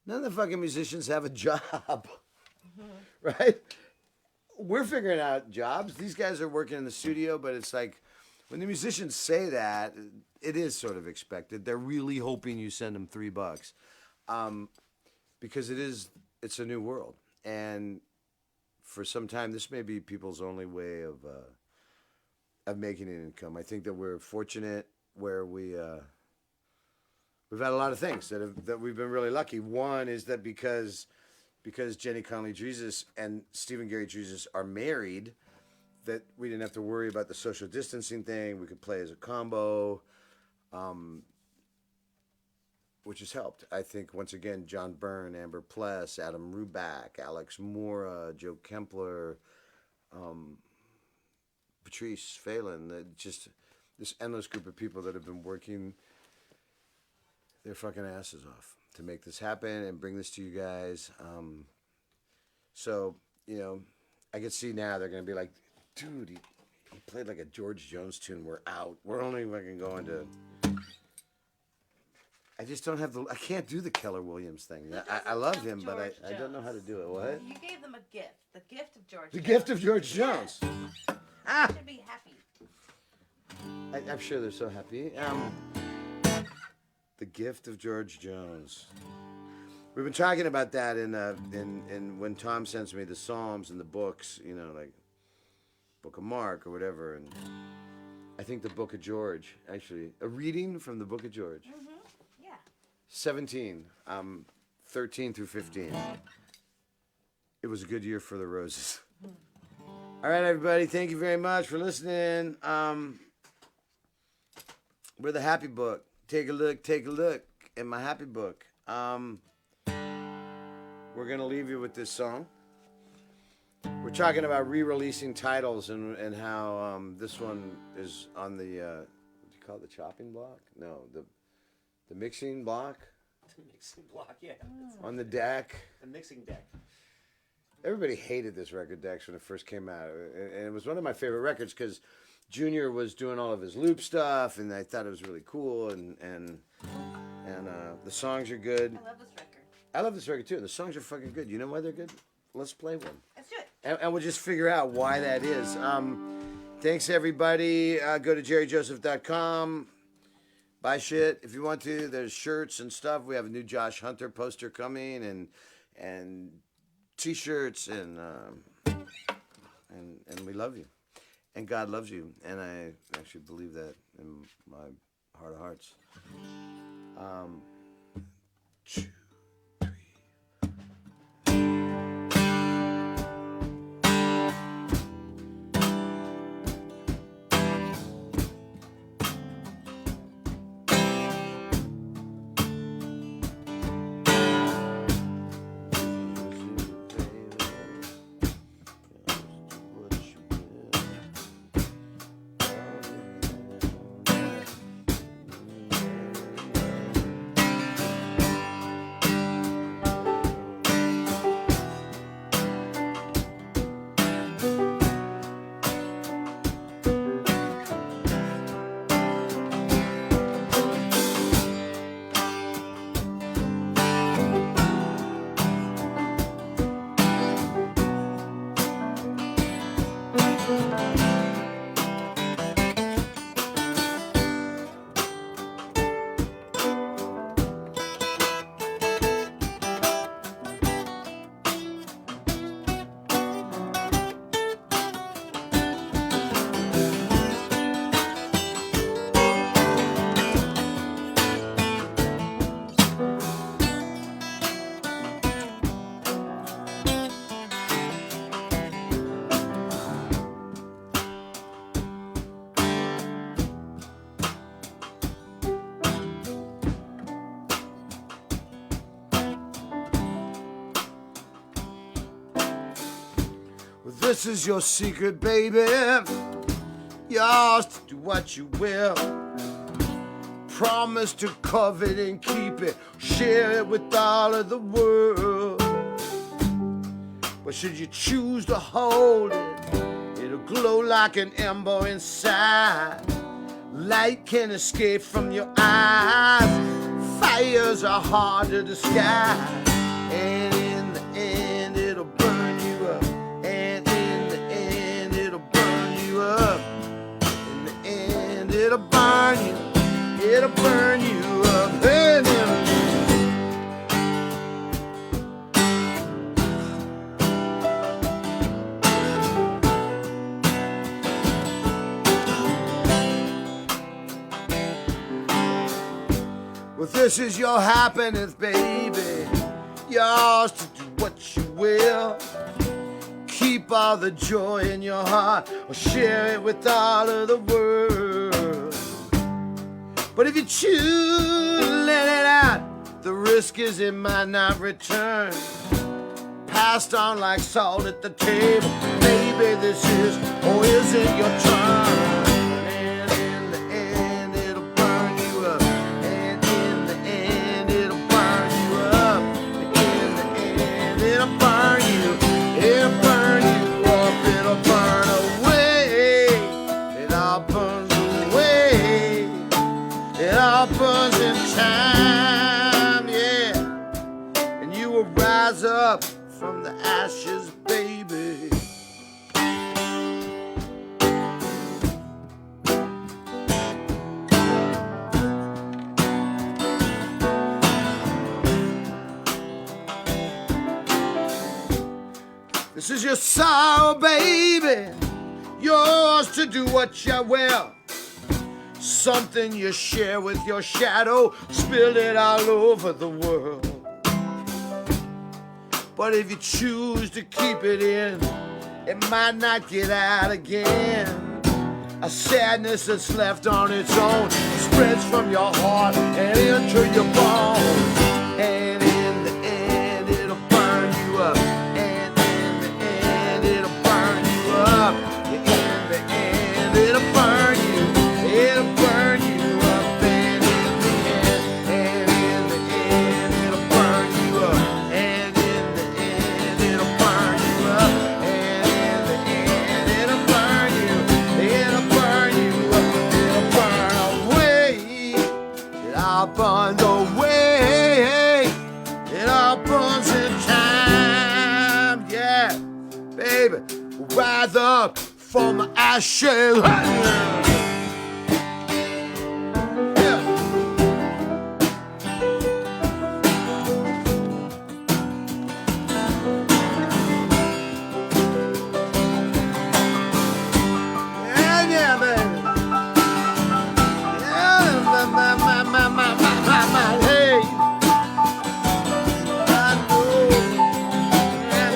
None of the fucking musicians have a job, right? We're figuring out jobs. These guys are working in the studio, but it's like when the musicians say that, it is sort of expected. They're really hoping you send them $3, because it's a new world, and for some time this may be people's only way of making an income. I think that we're fortunate where we've had a lot of things that we've been really lucky. One is that because Jenny Conley Jesus and Stephen Gary Jesus are married, that we didn't have to worry about the social distancing thing. We could play as a combo, which has helped. I think, once again, John Byrne, Amber Pless, Adam Ruback, Alex Mora, Joe Kempler, Patrice Phelan, just this endless group of people that have been working their fucking asses off to make this happen and bring this to you guys. So, you know, I can see now they're going to be like, dude, he played like a George Jones tune. We're out. We're only fucking going to... I just don't have I can't do the Keller Williams thing. I love him, but I don't know how to do it. What? You gave them a gift. The gift of George The Jones. gift of George Jones. Yes. Ah! You should be happy. I'm sure they're so happy. The Gift of George Jones. We've been talking about that in when Tom sends me the Psalms and the books, you know, like Book of Mark or whatever, and I think the Book of George, actually, a reading from the Book of George. Mm-hmm. Yeah. 17, 13 through 15. It was a good year for the Roses. All right, everybody, thank you very much for listening. We're the Happy Book. Take a look at my Happy Book. We're going to leave you with this song. We're talking about re-releasing titles and how this one is on the, what do you call it, the chopping block? No, the mixing block? The mixing block, yeah. On the deck. The mixing deck. Everybody hated this record, Dex, when it first came out. And it was one of my favorite records because Junior was doing all of his loop stuff, and I thought it was really cool, and the songs are good. I love this record. I love this record, too. The songs are fucking good. You know why they're good? Let's play one. Let's do it. And we'll just figure out why that is. Thanks, everybody. Go to jerryjoseph.com. Buy shit if you want to. There's shirts and stuff. We have a new Josh Hunter poster coming, and T-shirts, and we love you. And God loves you. And I actually believe that in my heart of hearts. 2, 3. This is your secret, baby. Yours to do what you will. Promise to covet and keep it. Share it with all of the world. But should you choose to hold it, it'll glow like an ember inside. Light can escape from your eyes. Fires are hard to disguise. And in the end, it'll burn you up. And in the end, it'll burn you up. In the end, it'll burn you. It'll burn you up. And well, this is your happiness, baby. Yours to do what you will. Keep all the joy in your heart or share it with all of the world. But if you choose to let it out, the risk is it might not return. Passed on like salt at the table. Maybe this is or isn't your turn. Up from the ashes, baby. This is your sorrow, baby. Yours to do what you will. Something you share with your shadow. Spill it all over the world. But if you choose to keep it in, it might not get out again. A sadness that's left on its own spreads from your heart and into your bones. And in the end, it'll burn you up. And in the end, it'll burn you up. In the end, it'll burn you. It'll burn you up. And in the end, it'll burn you up. And in the end, it'll burn you up. And in the end, it'll burn you. It'll burn you up. It'll burn away. It all burns away. It all burns in time. Yeah, baby, rise up from the ashes. Yeah. Yeah, baby. Yeah, my, hey. I know, yeah.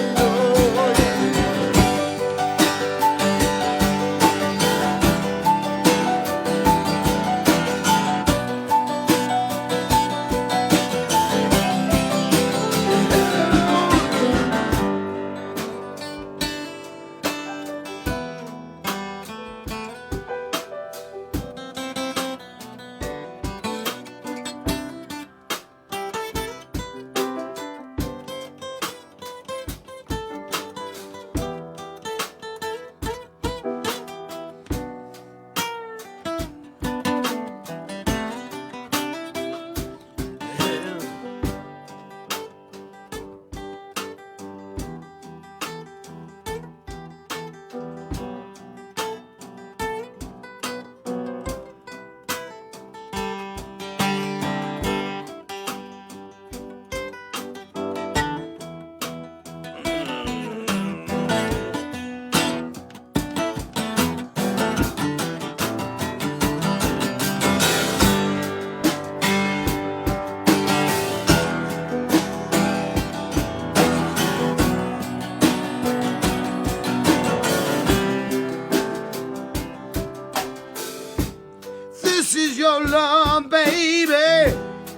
This is your love, baby.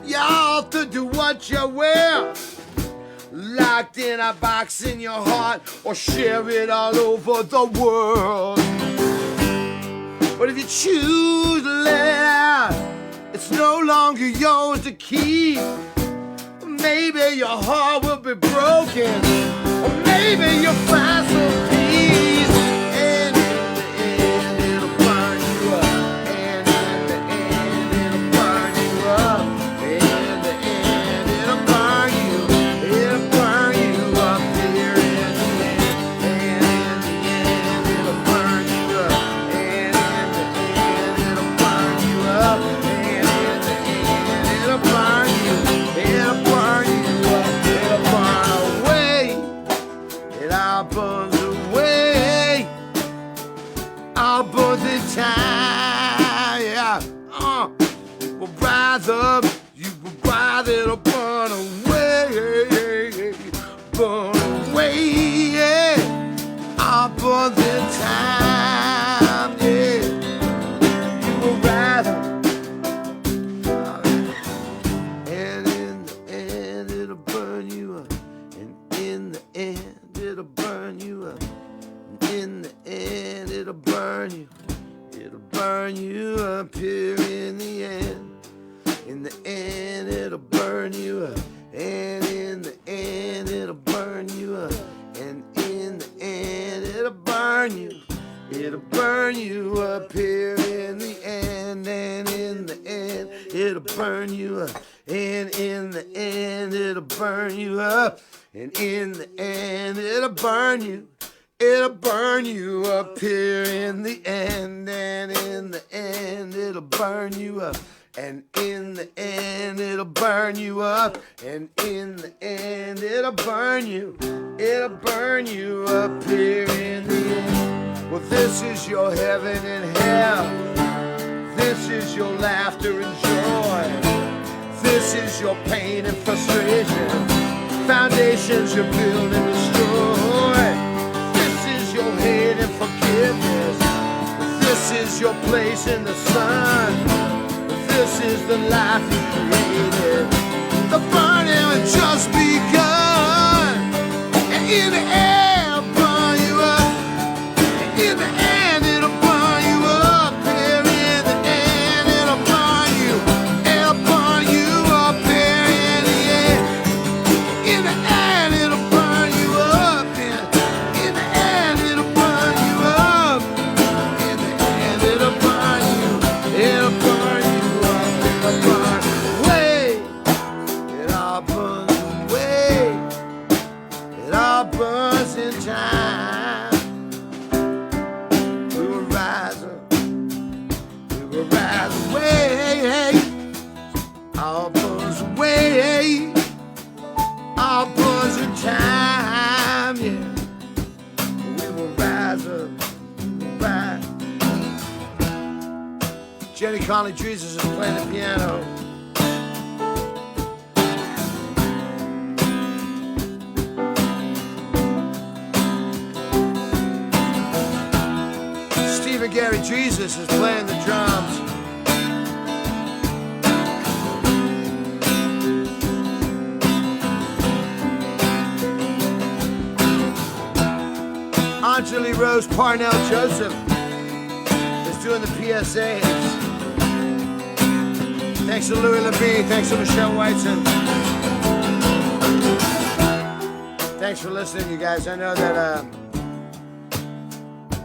You ought to do what you will. Locked in a box in your heart or share it all over the world. But if you choose to let it out, it's no longer yours to keep. Maybe your heart will be broken, or maybe you'll find some peace. And in the end, it'll burn you up. And in the end, it'll burn you up. And in the end, it'll burn you. It'll burn you up here in the end. And in the end, it'll burn you up. And in the end, it'll burn you up. And in the end, it'll burn you. It'll burn you up. It'll burn away. It all burns away. All burns in time. Yeah. Well, rise up. You will rise. It'll burn away. Burn away. Yeah. All burns in time. Yeah. You will rise up. And in the end, it'll burn you up. And in the end, it'll burn you up. And in the end, it'll burn you. It'll burn you up here in the end. In the end, it'll burn you up. And in the end, it'll burn you up. And in the end, it'll burn you. It'll burn you up here in the end. And in the end, it'll burn you up. And in the end, it'll burn you up. And in the end, it'll burn you. It'll burn you up here in the end. And in the end, it'll burn you up. And in the end, it'll burn you up. And in the end, it'll burn you. It'll burn you up here in the end. Well, this is your heaven and hell. This is your laughter and joy. This is your pain and frustration. Foundations you build and destroy. This is your hate and forgiveness. This is your place in the sun. This is the life you created. The burning has just begun. And in the end, it'll burn you up. And in the end, it'll burn you up. Here in the end, it'll burn you. It'll burn you up. Here in the end. In the end, it'll burn you up. In the end, it'll burn you up. In the end, it'll burn you. It'll burn you. Burns in time. We will rise up. We will rise away. All burns away. All burns in time. Yeah. We will rise up. Rise. Jenny Conley Jesus is playing the piano. Gary Jesus is playing the drums. Anjali Rose Parnell Joseph is doing the PSAs. Thanks to Louis Levine. Thanks to Michelle Whiteson. Thanks for listening, you guys. I know that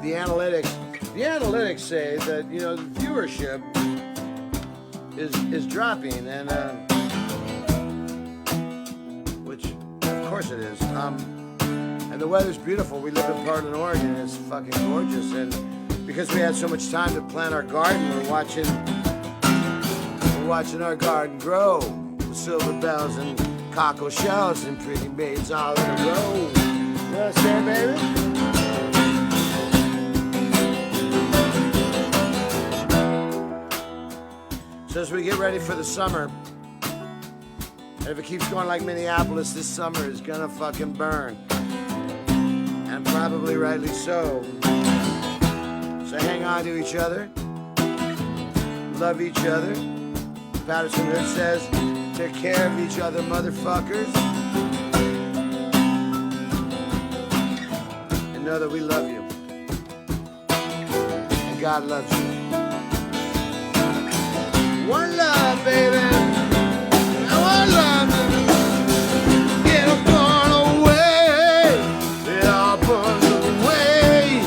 the analytics say that, you know, the viewership is dropping, and which of course it is. And the weather's beautiful. We live in Portland, Oregon. It's fucking gorgeous, and because we had so much time to plant our garden, we're watching our garden grow with silver bells and cockle shells and pretty maids all in a row. You know what I'm saying, baby? So as we get ready for the summer, and if it keeps going like Minneapolis, this summer is gonna fucking burn. And probably rightly so. So hang on to each other. Love each other. Patterson Hood says, take care of each other, motherfuckers. And know that we love you. And God loves you. One love, baby. One love, baby. Get up on away. It all burns away.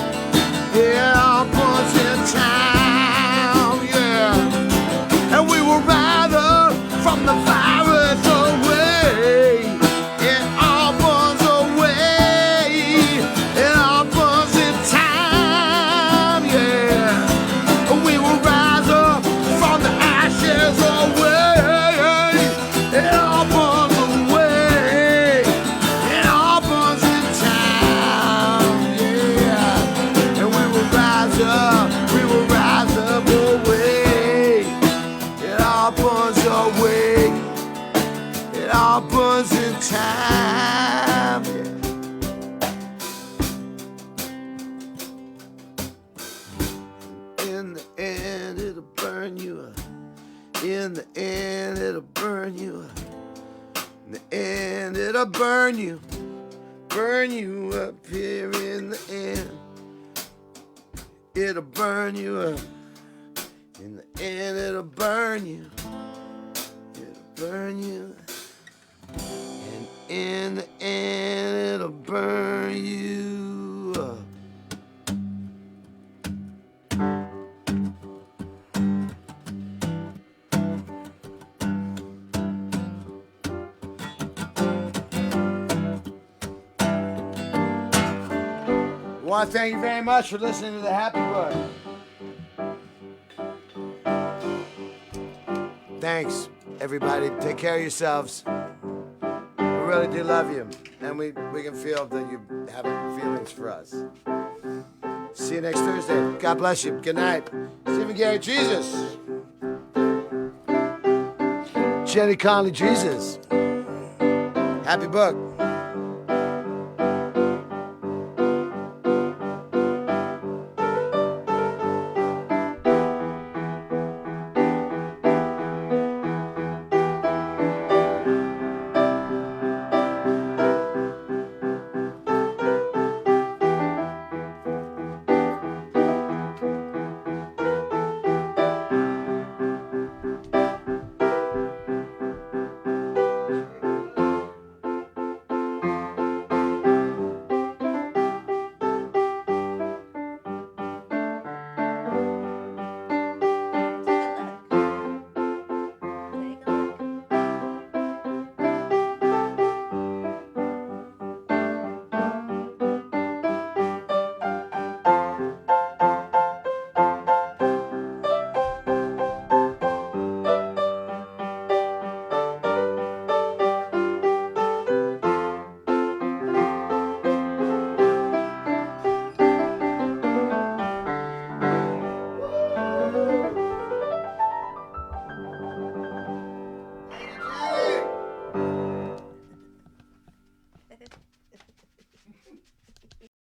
It all burns in time, yeah. And we will rather from the virus away. It all burns away. It all burns in time, yeah. We will rise up from the ashes away. It all burns away. It all burns in time, yeah. And we will rise up. We will rise up away. It all burns away. It all burns in time, yeah. In the end, it'll burn you up. In the end, it'll burn you up. In the end, it'll burn you up here in the end. It'll burn you up. In the end, it'll burn you. It'll burn you. And in the end, it'll burn you up. I want to thank you very much for listening to the Happy Book. Thanks, everybody. Take care of yourselves. We really do love you, and we can feel that you have feelings for us. See you next Thursday. God bless you. Good night. Stephen Gary, Jesus. Jenny Conley, Jesus. Happy book.